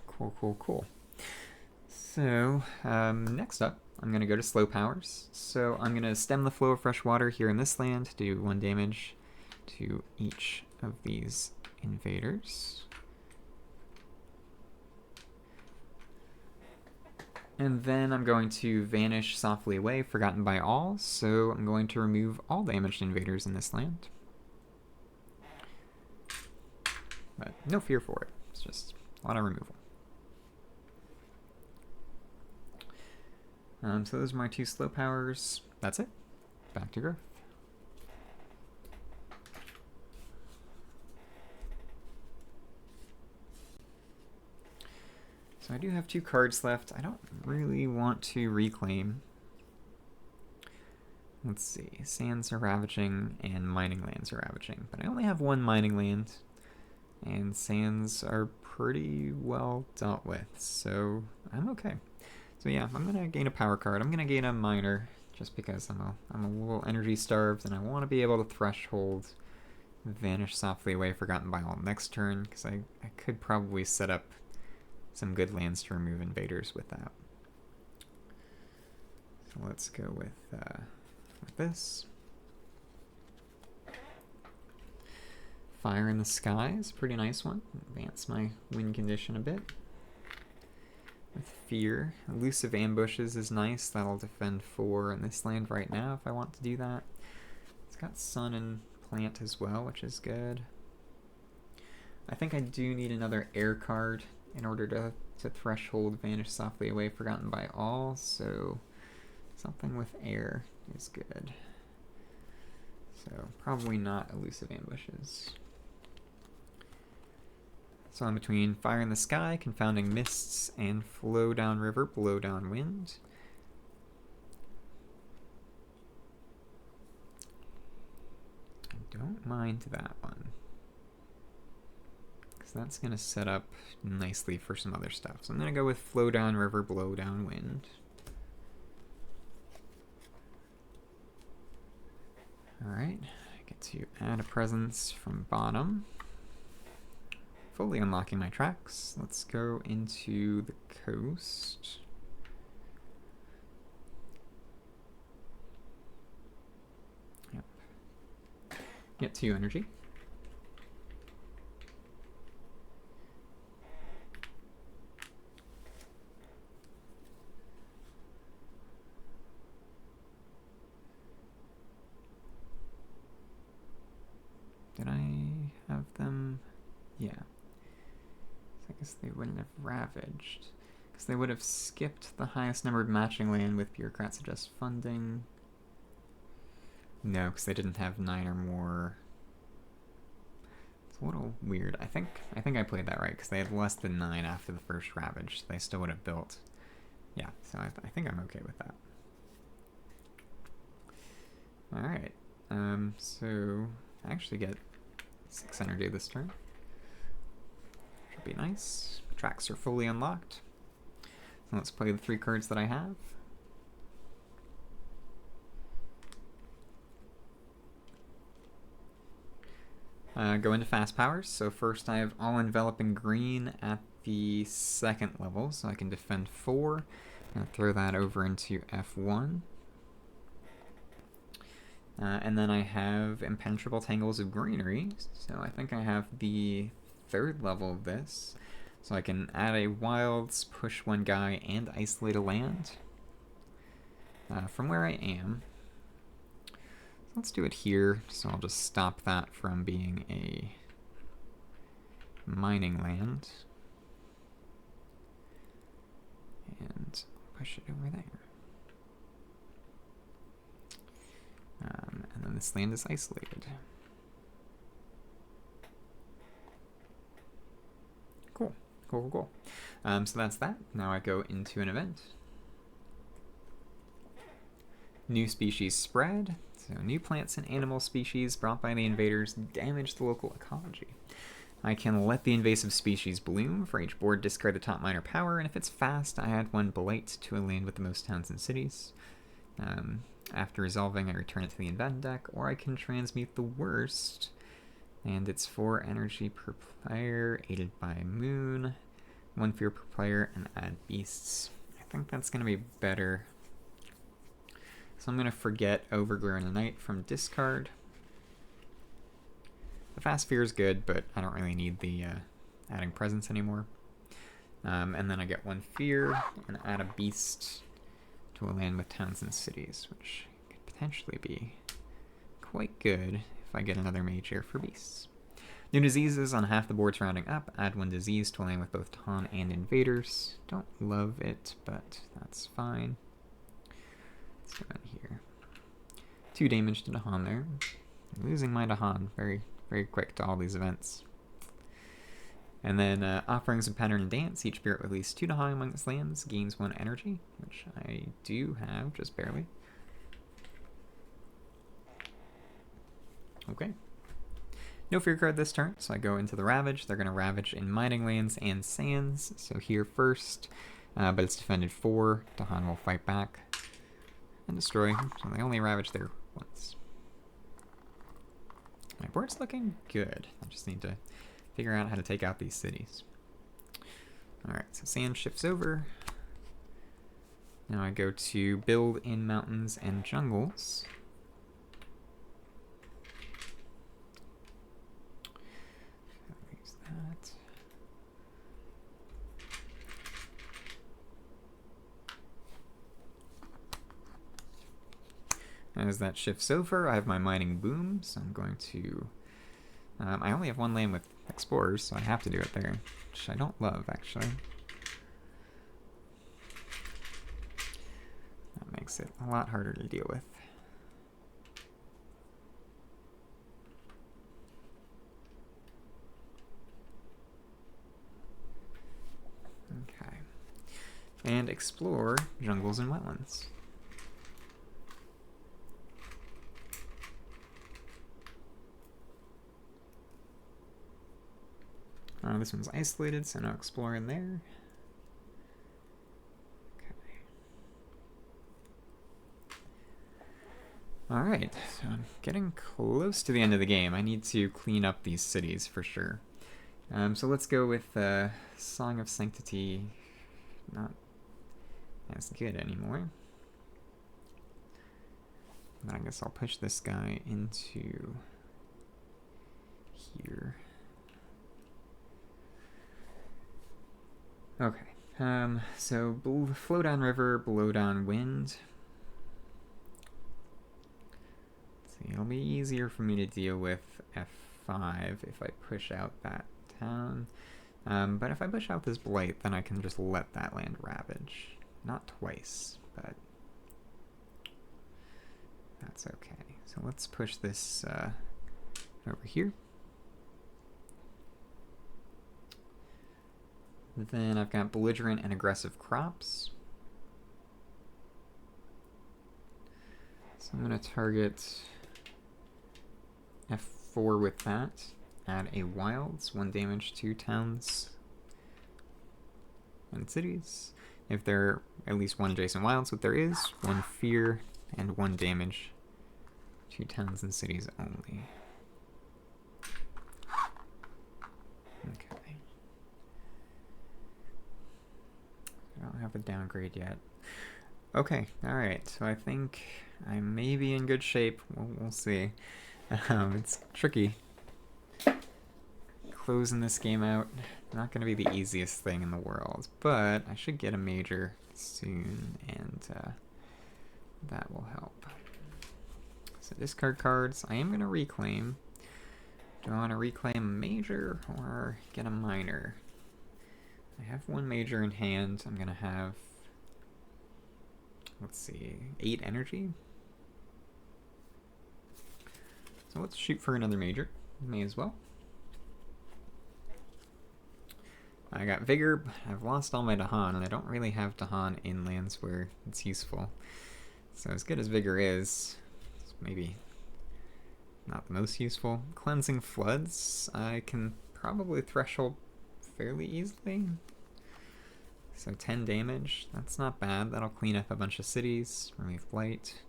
Cool. So, next up, I'm going to go to slow powers. So I'm going to stem the flow of fresh water here in this land to do 1 damage to each of these invaders. And then I'm going to Vanish Softly away, Forgotten by All, so I'm going to remove all damaged invaders in this land. But no fear for it, it's just a lot of removal. So those are my 2 slow powers. That's it. Back to growth. So I do have 2 cards left. I don't really want to reclaim. Let's see. Sands are ravaging and mining lands are ravaging. But I only have 1 mining land. And sands are pretty well dealt with. So I'm okay. So yeah, I'm going to gain a power card. I'm going to gain a miner just because I'm a little energy starved and I want to be able to threshold Vanish Softly away, Forgotten by All next turn, because I could probably set up some good lands to remove invaders with that. So let's go with this. Fire in the Sky is a pretty nice one. Advance my win condition a bit. With Fear. Elusive Ambushes is nice. That'll defend 4 in this land right now if I want to do that. It's got Sun and Plant as well, which is good. I think I do need another air card in order to threshold Vanish Softly Away Forgotten by All, so something with air is good. So probably not Elusive Ambushes. So I'm between Fire in the Sky, Confounding Mists, and Flow Down River, Blow Down Wind. I don't mind that one, because that's going to set up nicely for some other stuff. So I'm going to go with Flow Down River, Blow Down Wind. Alright, I get to add a presence from bottom. Fully unlocking my tracks. Let's go into the coast. Yep. Get 2 energy. Did I have them? Yeah. I guess they wouldn't have ravaged, because they would have skipped the highest numbered matching land with Bureaucrat Suggest Funding. No, because they didn't have 9 or more. It's a little weird. I think I played that right, because they had less than 9 after the first ravage, so they still would have built. Yeah, so I think I'm okay with that. Alright, so I actually get 6 energy this turn. Should be nice. Tracks are fully unlocked. So let's play the 3 cards that I have. Go into fast powers. So first I have All Enveloping Green at the 2nd level, so I can defend 4. And throw that over into F1. And then I have Impenetrable Tangles of Greenery, so I think I have the 3rd level of this. So I can add a Wilds, push 1 guy, and isolate a land from where I am. So let's do it here, so I'll just stop that from being a mining land. And push it over there. And then this land is isolated. Cool. So that's that. Now I go into an event. New species spread. So new plants and animal species brought by the invaders damage the local ecology. I can let the invasive species bloom. For each board, discard the top minor power, and if it's fast, I add 1 blight to a land with the most towns and cities. After resolving, I return it to the event deck, or I can transmute the worst, and it's 4 energy per player, aided by Moon, 1 fear per player, and add beasts. I think that's going to be better. So I'm going to forget Overglare in the Night from discard. The fast fear is good, but I don't really need the adding presence anymore. And then I get 1 fear and add a beast to a land with towns and cities, which could potentially be quite good if I get another mage here for beasts. New diseases on half the boards rounding up. Add 1 disease to a land with both Ton and invaders. Don't love it, but that's fine. Let's go in here. 2 damage to Dahan there. I'm losing my Dahan very, very quick to all these events. And then Offerings of Pattern and Dance. Each spirit with at least 2 Dahan among its lands gains 1 energy, which I do have, just barely. Okay. No fear card this turn, so I go into the Ravage. They're going to Ravage in Mining Lands and Sands, so here first. But it's defended 4. Dahan will fight back and destroy, so they only Ravage there once. My board's looking good. I just need to figure out how to take out these cities. Alright, so sand shifts over. Now I go to build in mountains and jungles. As that shifts over, I have my mining boom, so I'm going to... I only have one lane with explorers, so I have to do it there, which I don't love, actually. That makes it a lot harder to deal with. Okay. And explore jungles and wetlands. This one's isolated, so no exploring there. Okay. Alright, so I'm getting close to the end of the game. I need to clean up these cities for sure. So let's go with Song of Sanctity. Not as good anymore. But I guess I'll push this guy into here. Okay, so flow down river, blow down wind. See, it'll be easier for me to deal with F5 if I push out that town. But if I push out this blight, then I can just let that land ravage. Not twice, but that's okay. So let's push this over here. Then I've got belligerent and aggressive crops. So I'm going to target F4 with that. Add a wilds, 1 damage to towns and cities. If there are at least 1 adjacent wilds, what there is, 1 fear and 1 damage to towns and cities only. Okay. I don't have a downgrade yet. Okay, alright, so I think I may be in good shape. We'll see. It's tricky. Closing this game out, not going to be the easiest thing in the world, but I should get a major soon, and that will help. So discard cards. I am going to reclaim. Do I want to reclaim a major or get a minor? I have 1 major in hand. I'm going to have, let's see, 8 energy. So let's shoot for another major. May as well. I got Vigor, but I've lost all my Dahan, and I don't really have Dahan in lands where it's useful. So as good as Vigor is, it's maybe not the most useful. Cleansing Floods, I can probably threshold fairly easily. So 10 damage, that's not bad. That'll clean up a bunch of cities, remove blight.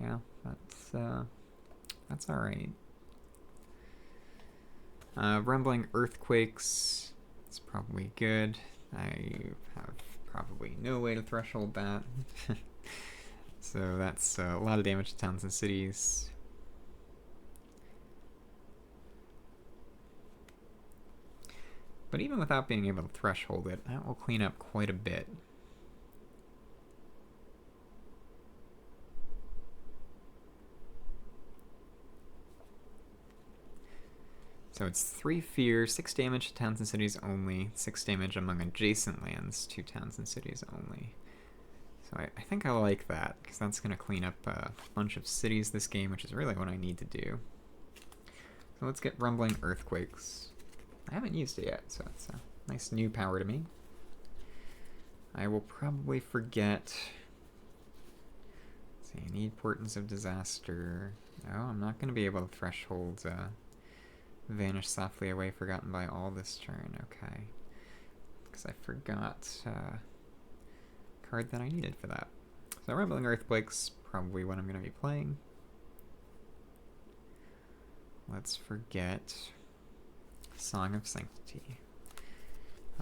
Yeah, that's alright. Rumbling Earthquakes, it's probably good. I have probably no way to threshold that. So that's a lot of damage to towns and cities. But even without being able to threshold it, that will clean up quite a bit. So it's 3 fear, 6 damage to towns and cities only, 6 damage among adjacent lands to towns and cities only. So I think I like that, because that's going to clean up a bunch of cities this game, which is really what I need to do. So let's get Rumbling Earthquakes. I haven't used it yet, so it's a nice new power to me. I will probably forget... Let's see, I need Portents of Disaster. Oh, I'm not going to be able to threshold Vanish Softly Away, Forgotten by All this turn. Okay. Because I forgot a card that I needed for that. So Rumbling Earthquakes, probably what I'm going to be playing. Let's forget Song of Sanctity.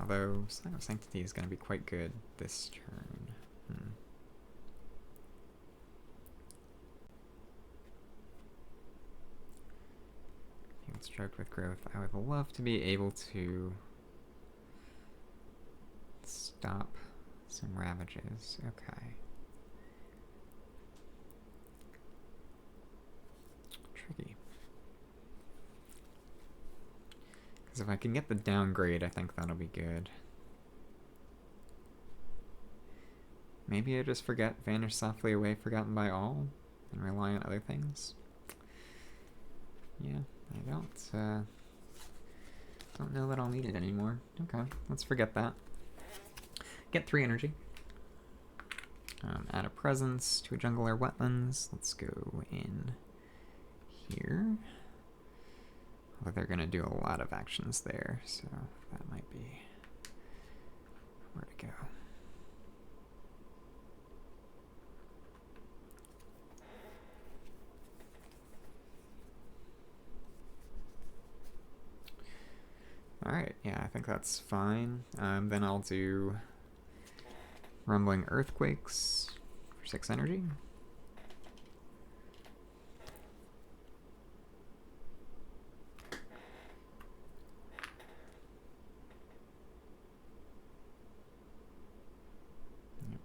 Although Song of Sanctity is going to be quite good this turn. Stroked with Growth. I would love to be able to stop some ravages. Okay. Because if I can get the downgrade, I think that'll be good. Maybe I just forget Vanish Softly Away, Forgotten by All, and rely on other things. Yeah, I don't know that I'll need it anymore. Okay, let's forget that. Get 3 energy. Add a presence to a jungle or wetlands. Let's go in here. Although they're going to do a lot of actions there, so that might be where to go. Alright, yeah, I think that's fine. Then I'll do Rumbling Earthquakes for 6 energy. Yep.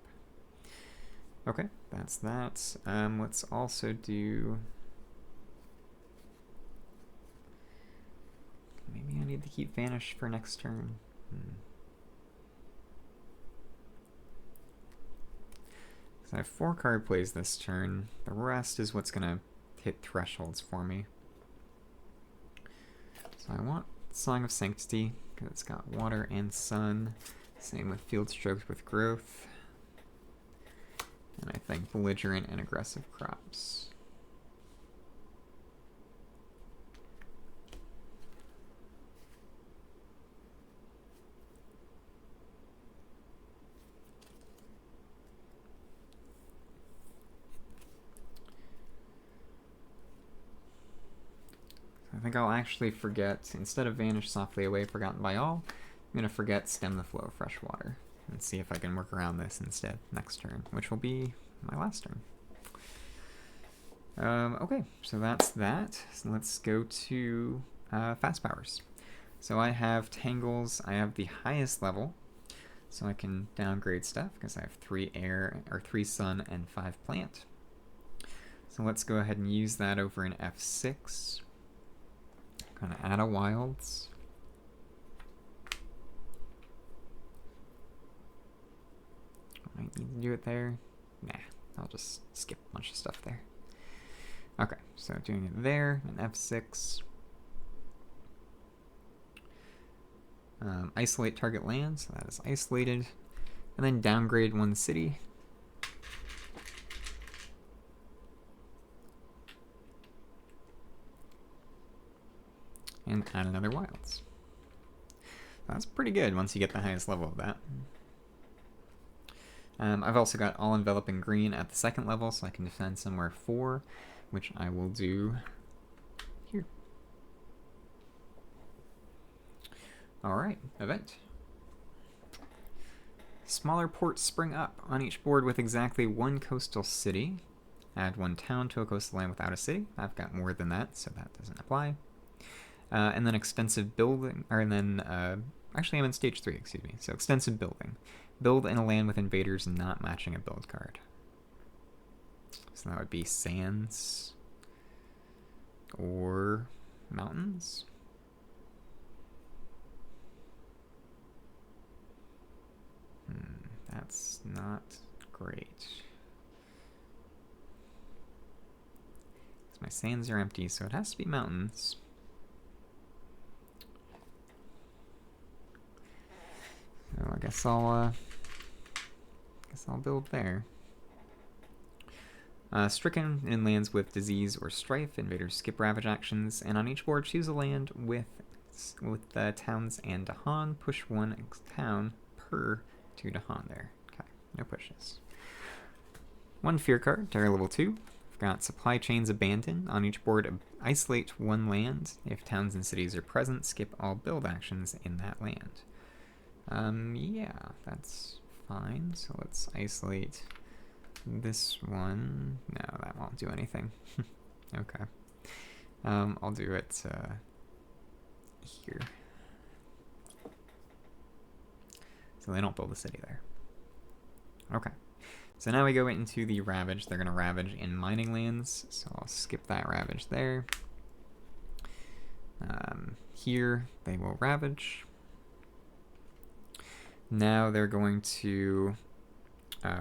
Okay, that's that. Let's also do... Maybe I need to keep Vanish for next turn. So I have 4 card plays this turn. The rest is what's going to hit thresholds for me. So I want Song of Sanctity, because it's got water and sun. Same with Field Strokes with growth. And I think Belligerent and Aggressive Crops. I think I'll actually forget, instead of Vanish Softly Away, Forgotten by All, I'm going to forget Stem the Flow of Fresh Water and see if I can work around this instead next turn, which will be my last turn. Okay, so that's that. So let's go to Fast Powers. So I have Tangles. I have the highest level, so I can downgrade stuff because I have 3 air, or 3 sun and 5 plant. So let's go ahead and use that over in F6. Gonna add a wilds. Might need to do it there. Nah, I'll just skip a bunch of stuff there. Okay, so doing it there, and F6. Isolate target land, so that is isolated. And then downgrade 1 city. And add another wilds. That's pretty good once you get the highest level of that. I've also got All Enveloping Green at the 2nd level, so I can defend somewhere 4, which I will do here. Alright, event. Smaller ports spring up on each board with exactly 1 coastal city. Add 1 town to a coastal land without a city. I've got more than that, so that doesn't apply. And then extensive building, or and then, actually I'm in stage 3, excuse me. So extensive building. Build in a land with invaders not matching a build card. So that would be sands or mountains. That's not great. My sands are empty, so it has to be mountains. So I guess I'll build there. Stricken in lands with disease or strife, invaders skip ravage actions, and on each board choose a land with towns and Dahan. Push 1 town per 2 Dahan there. Okay, no pushes. 1 fear card, terror level 2. I've got Supply Chains Abandoned. On each board, isolate 1 land. If towns and cities are present, skip all build actions in that land. Yeah, that's fine. So let's isolate this one. No, that won't do anything. Okay. I'll do it here. So they don't build a city there. Okay. So now we go into the Ravage. They're going to Ravage in mining lands. So I'll skip that Ravage there. Here they will ravage. Now they're going to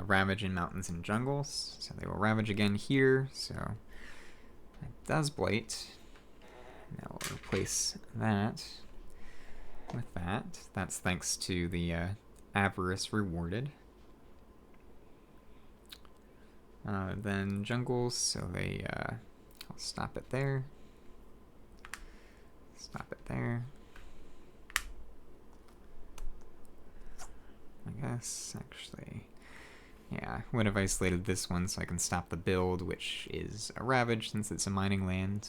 ravage in mountains and jungles. So they will ravage again here. So it does blight. Now we'll replace that with that. That's thanks to the avarice rewarded. Then jungles, so they I'll stop it there. Stop it there. I guess, actually, yeah, I would have isolated this one so I can stop the build, which is a ravage since it's a mining land.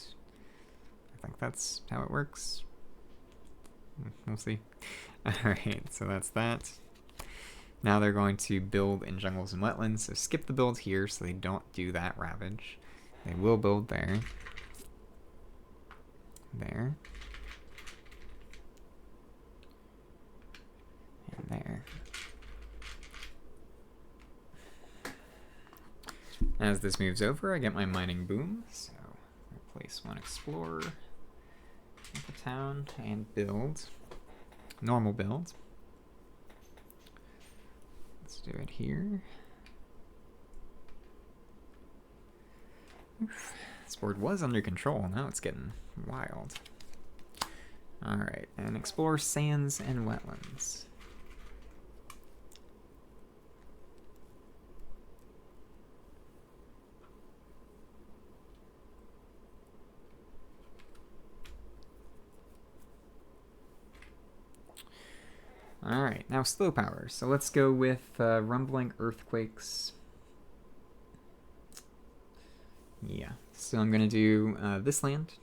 I think that's how it works. We'll see. Alright, so that's that. Now they're going to build in jungles and wetlands, so skip the build here so they don't do that ravage. They will build there. There. And there. As this moves over, I get my mining boom, so replace one explorer with a town and build. Normal build. Let's do it here. Oof. This board was under control, now it's getting wild. Alright, and explore sands and wetlands. Alright, now slow power. So let's go with rumbling earthquakes. Yeah, so I'm going to do this land.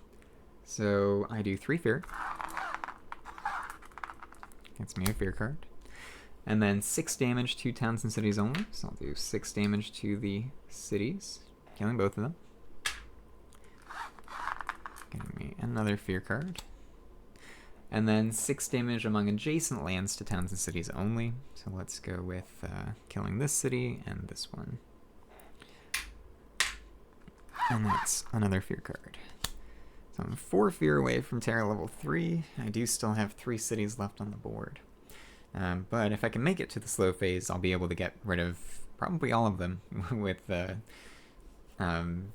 So I do 3 fear. Gets me a fear card. And then 6 damage to towns and cities only. So I'll do 6 damage to the cities, killing both of them. Getting me another fear card. And then 6 damage among adjacent lands to towns and cities only. So let's go with killing this city and this one. And that's another fear card. So I'm 4 fear away from Terra level 3. I do still have 3 cities left on the board. But if I can make it to the slow phase, I'll be able to get rid of probably all of them with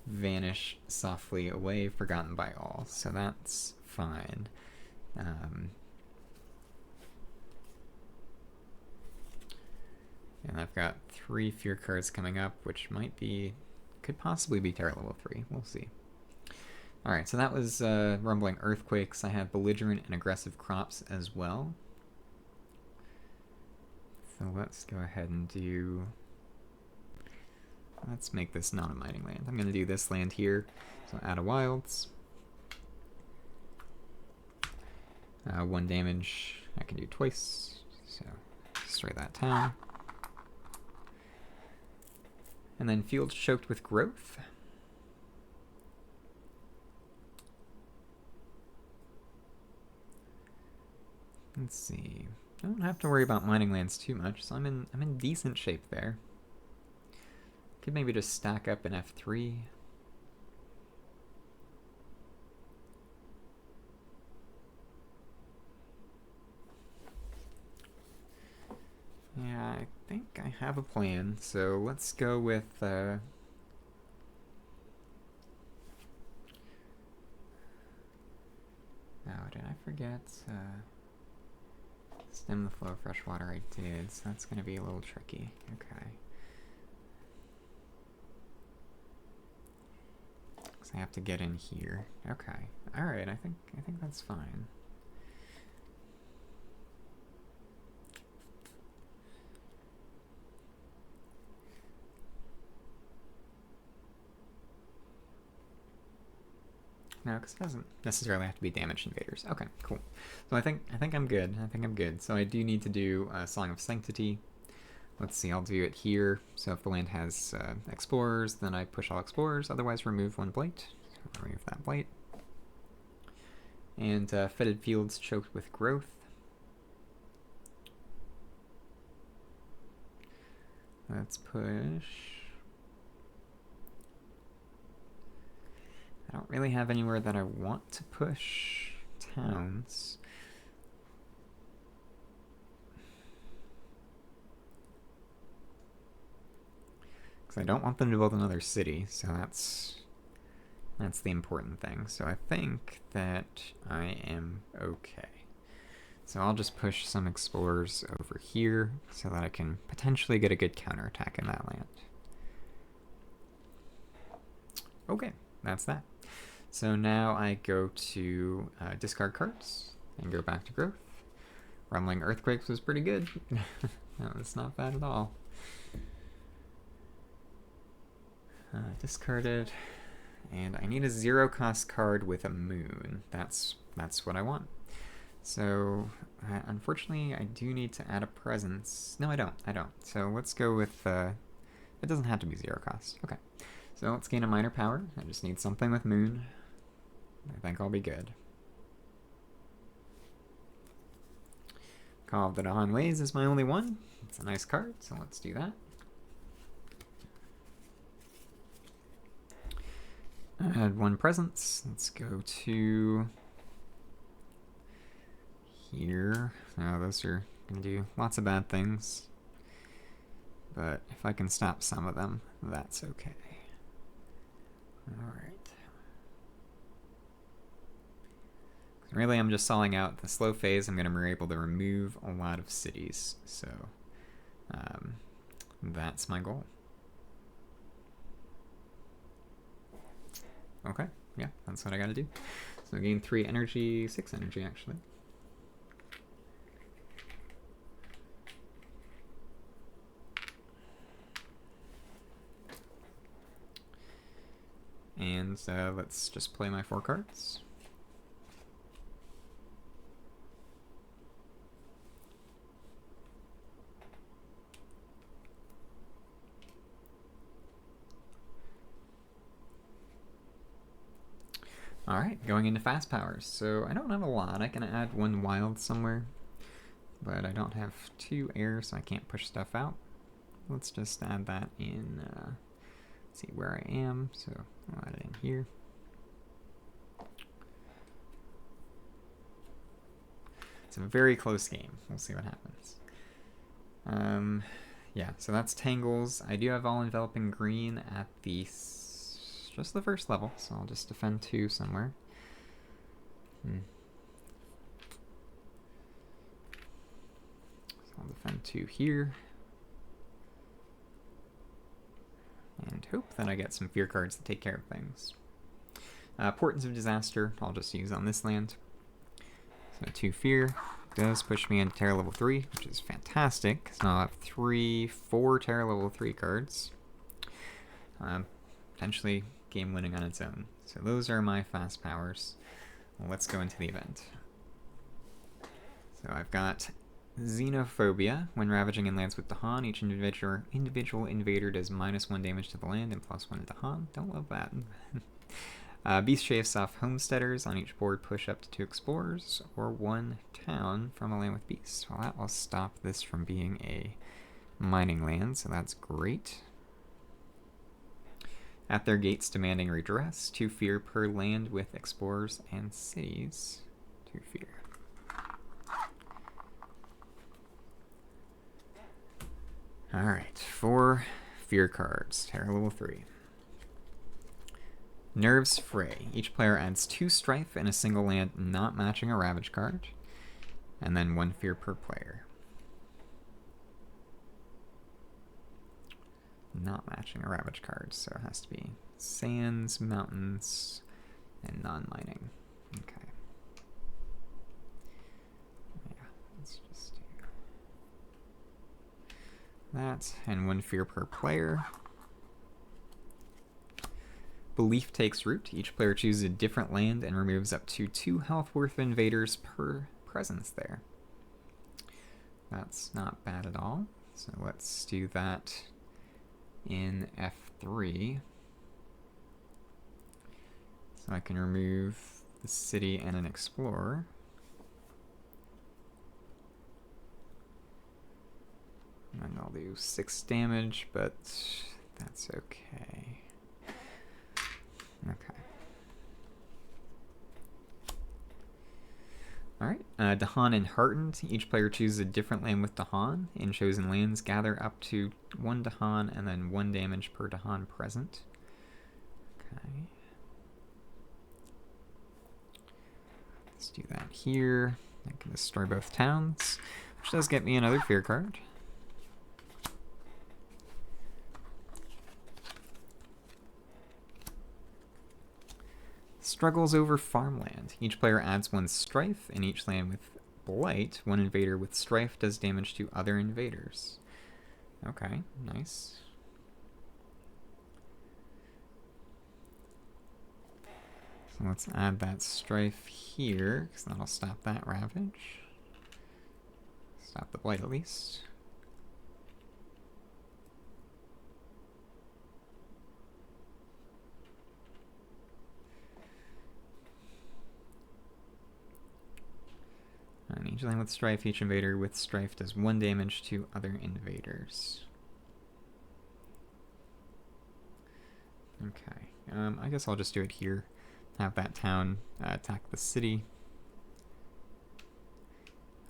Vanish Softly Away, Forgotten by All. So that's fine. And I've got 3 fear cards coming up, which could possibly be Terra level 3. We'll see. Alright, so that was Rumbling Earthquakes. I have Belligerent and Aggressive Crops as well. So let's go ahead and do... Let's make this not a mining land. I'm going to do this land here. So add a wilds. 1 damage I can do twice, so destroy that town. And then field choked with growth. Let's see. I don't have to worry about mining lands too much, so I'm in decent shape there. Could maybe just stack up an F3. Yeah, I think I have a plan, so let's go with, oh, did I forget, stem the flow of fresh water? I did, so that's going to be a little tricky. Okay. Because I have to get in here. Okay. Alright, I think that's fine. No, because it doesn't necessarily have to be damaged invaders. Okay, cool. So I think I'm good. I think I'm good. So I do need to do a Song of Sanctity. Let's see, I'll do it here. So if the land has explorers, then I push all explorers. Otherwise, remove 1 blight. So I'll remove that blight. And fetid fields choked with growth. Let's push. I don't really have anywhere that I want to push towns. Because I don't want them to build another city, so that's the important thing. So I think that I am okay. So I'll just push some explorers over here so that I can potentially get a good counterattack in that land. Okay, that's that. So now I go to discard cards and go back to growth. Rumbling Earthquakes was pretty good. No, it's not bad at all. Discarded. And I need a 0-cost card with a moon. That's what I want. So, unfortunately, I do need to add a presence. No, I don't. So let's go with, it doesn't have to be 0 cost. Okay. So let's gain a minor power. I just need something with moon. I think I'll be good. Call of the Dawn Ways is my only one. It's a nice card, so let's do that. Add 1 presence. Let's go to here. Now those are going to do lots of bad things. But if I can stop some of them, that's okay. Alright. Really, I'm just stalling out the slow phase. I'm going to be able to remove a lot of cities. So that's my goal. Okay, yeah, that's what I gotta do. So gain 3 energy, 6 energy actually. And let's just play my 4 cards. Alright, going into fast powers. So I don't have a lot. I can add 1 wild somewhere, but I don't have 2 air, so I can't push stuff out. Let's just add that in, let's see where I am, so I'll add it in here. It's a very close game. We'll see what happens. Yeah, so that's Tangles. I do have all enveloping green at the just the first level, so I'll just defend 2 somewhere. So I'll defend 2 here. And hope that I get some fear cards to take care of things. Portents of Disaster, I'll just use on this land. So 2 fear does push me into Terra level 3, which is fantastic, because now I'll have 4 Terra level 3 cards. Potentially game winning on its own. So those are my fast powers. Well, let's go into the event. So I've got Xenophobia. When ravaging in lands with Dahan, each individual invader does -1 damage to the land and +1 to Dahan. Don't love that. Beast chase off homesteaders. On each board, push up to 2 explorers or 1 town from a land with beasts. Well, that will stop this from being a mining land, so that's great. At their gates, demanding redress. 2 fear per land with explorers and cities. 2 fear. Alright, 4 fear cards. Terra level 3. Nerves Fray. Each player adds 2 strife in a single land not matching a ravage card. And then 1 fear per player. Not matching a ravage card, so it has to be sands, mountains, and non-mining. Okay. Yeah, let's just do that, and 1 fear per player. Belief takes root. Each player chooses a different land and removes up to 2 health worth invaders per presence there. That's not bad at all. So let's do that in F3. So I can remove the city and an explorer. And I'll do 6 damage, but that's okay. Okay. Alright, Dahan and Heartened. Each player chooses a different land with Dahan. In chosen lands, gather up to 1 Dahan and then 1 damage per Dahan present. Okay. Let's do that here. I can destroy both towns, which does get me another fear card. Struggles over farmland. Each player adds 1 strife, and each land with blight, 1 invader with strife does damage to other invaders. Okay, nice. So let's add that strife here, because that'll stop that ravage. Stop the blight at least. And each land with strife, each invader with strife does 1 damage to other invaders. Okay, I guess I'll just do it here. Have that town attack the city.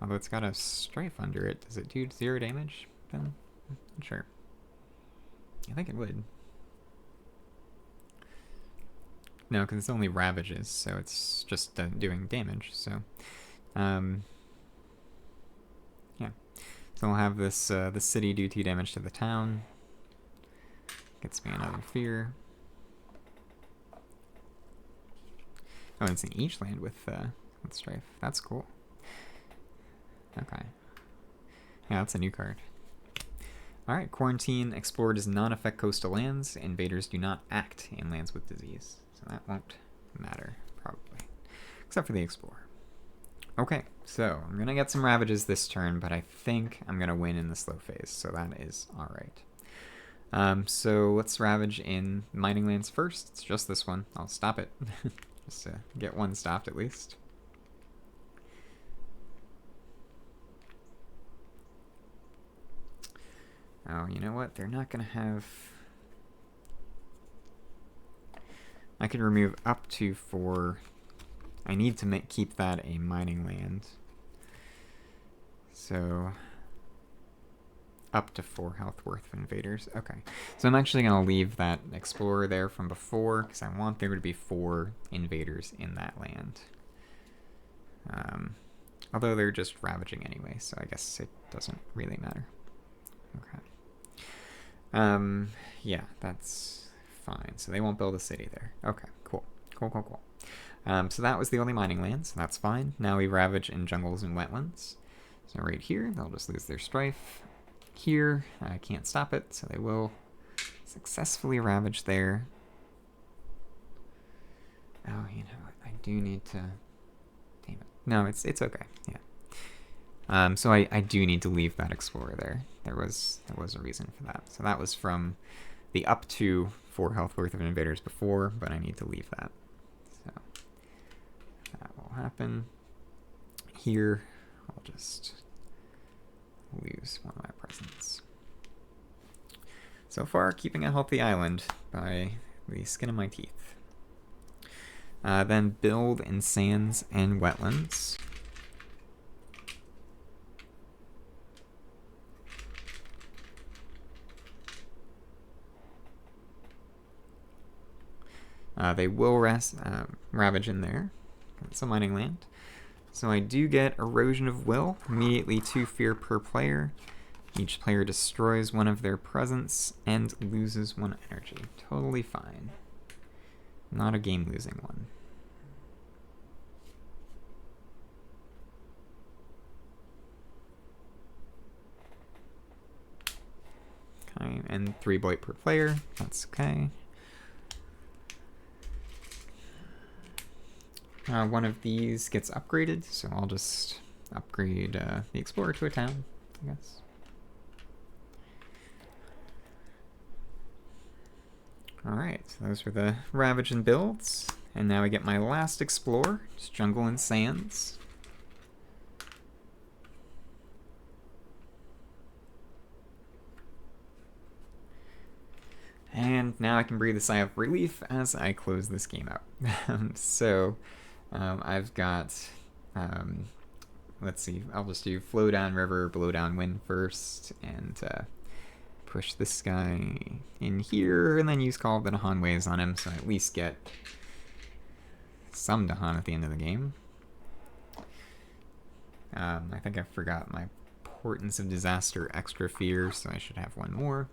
Although it's got a strife under it. Does it do 0 damage then? Not sure. I think it would. No, because it's only ravages, so it's just doing damage, so... yeah. So we'll have this the city do 2 damage to the town. Gets me another fear. Oh, it's in each land with strife. That's cool. Okay. Yeah, that's a new card. Alright, Quarantine. Explore does not affect coastal lands. Invaders do not act in lands with disease. So that won't matter, probably. Except for the Explorer. Okay, so I'm going to get some Ravages this turn, but I think I'm going to win in the slow phase, so that is alright. So let's Ravage in Mining Lands first. It's just this one. I'll stop it. Just to get one stopped at least. Oh, you know what? They're not going to have... I can remove up to 4... I need to keep that a mining land. So... up to 4 health worth of invaders. Okay. So I'm actually going to leave that Explorer there from before, because I want there to be 4 invaders in that land. Although they're just ravaging anyway, so I guess it doesn't really matter. Okay. Yeah, that's fine. So they won't build a city there. Okay, cool. Cool. So that was the only mining land, so that's fine. Now we ravage in jungles and wetlands. So right here, they'll just lose their strife. Here, I can't stop it, so they will successfully ravage there. Oh, you know what? I do need to... Damn it. No, it's okay. Yeah. So I do need to leave that Explorer there. There was a reason for that. So that was from the up to 4 health worth of invaders before, but I need to leave that. So that will happen. Here, I'll just lose one of my presents. So far, keeping a healthy island by the skin of my teeth. Then build in sands and wetlands. They will ravage in there. It's a mining land. So I do get Erosion of Will, immediately 2 fear per player. Each player destroys one of their presents and loses 1 energy. Totally fine. Not a game-losing one. Okay, and 3 blight per player. That's okay. One of these gets upgraded, so I'll just upgrade the Explorer to a town, I guess. Alright, so those were the Ravage and builds. And now I get my last Explorer, just Jungle and Sands. And now I can breathe a sigh of relief as I close this game out. So... I've got let's see. I'll just do flow down river, blow down wind first, and push this guy in here, and then use Call of the Dahan Waves on him, so I at least get some Dahan at the end of the game. I think I forgot my Portents of Disaster extra fear, so I should have one more.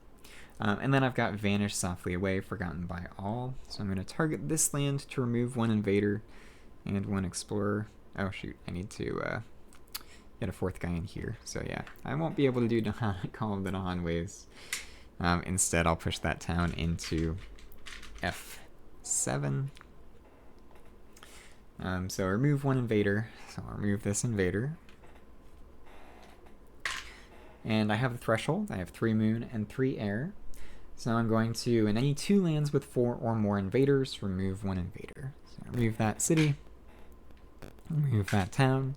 And then I've got Vanish Softly Away, Forgotten by All. So I'm going to target this land to remove one invader and one explorer. Oh shoot, I need to get a fourth guy in here. So yeah, I won't be able to do Call of the Dahan Waves. Instead, I'll push that town into F7. So remove one invader. So I'll remove this invader. And I have the threshold. I have 3 moon and 3 air. So I'm going to, in any 2 lands with 4 or more invaders, remove 1 invader. So remove that city. Remove that town.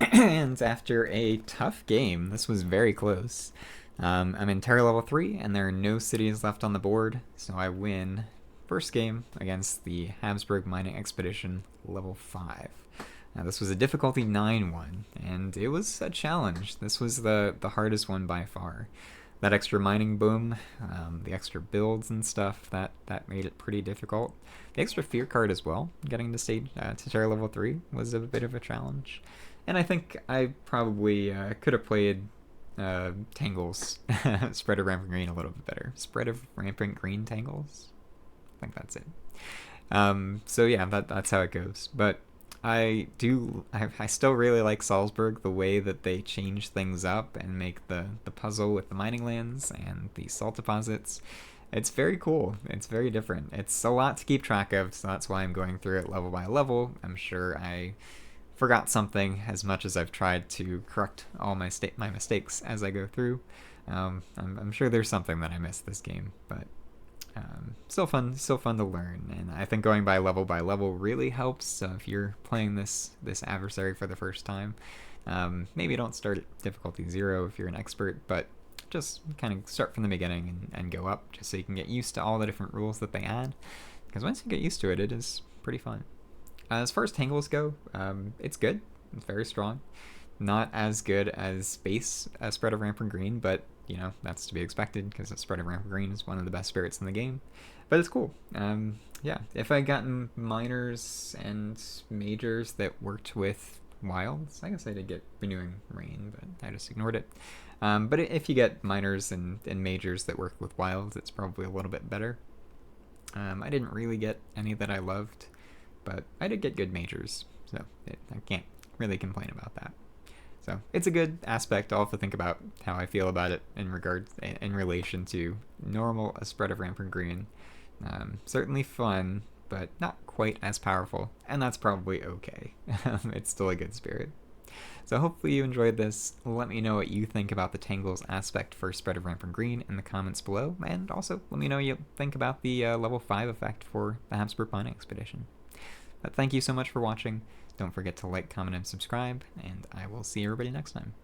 And after a tough game, this was very close. I'm in Terror level 3, and there are no cities left on the board. So I win first game against the Habsburg Mining Expedition level 5. Now, this was a difficulty 9 one, and it was a challenge. This was the hardest one by far. That extra mining boom, the extra builds and stuff, that made it pretty difficult. The extra fear card as well, getting to stage to Terror level 3 was a bit of a challenge. And I think I probably could have played Tangles, Spread of Rampant Green a little bit better. Spread of Rampant Green Tangles? I think that's it. So yeah, that's how it goes. But I still really like Salzburg, the way that they change things up and make the puzzle with the mining lands and the salt deposits. It's very cool. It's very different. It's a lot to keep track of, so that's why I'm going through it level by level. I'm sure I forgot something as much as I've tried to correct all my mistakes as I go through. I'm sure there's something that I missed this game, but still fun to learn, and I think going by level really helps. So if you're playing this adversary for the first time, maybe don't start at difficulty 0 if you're an expert, but just kind of start from the beginning and go up, just so you can get used to all the different rules that they add, because once you get used to it, it is pretty fun. As far as Tangles go, it's good. It's very strong. Not as good as base Spread of Rampant Green, but you know, that's to be expected because Spread of Rampant Green is one of the best spirits in the game. But it's cool. Yeah, if I had gotten minors and majors that worked with wilds, I guess I did get Renewing Rain, but I just ignored it. But if you get minors and majors that work with wilds, it's probably a little bit better. I didn't really get any that I loved, but I did get good majors, so I can't really complain about that. So it's a good aspect. I'll have to think about how I feel about it in relation to normal A Spread of Rampant Green. Certainly fun, but not quite as powerful, and that's probably okay. It's still a good spirit. So hopefully you enjoyed this. Let me know what you think about the Tangles aspect for Spread of Rampant Green in the comments below, and also let me know what you think about the level 5 effect for the Habsburg Mining Expedition. But thank you so much for watching. Don't forget to like, comment, and subscribe, and I will see everybody next time.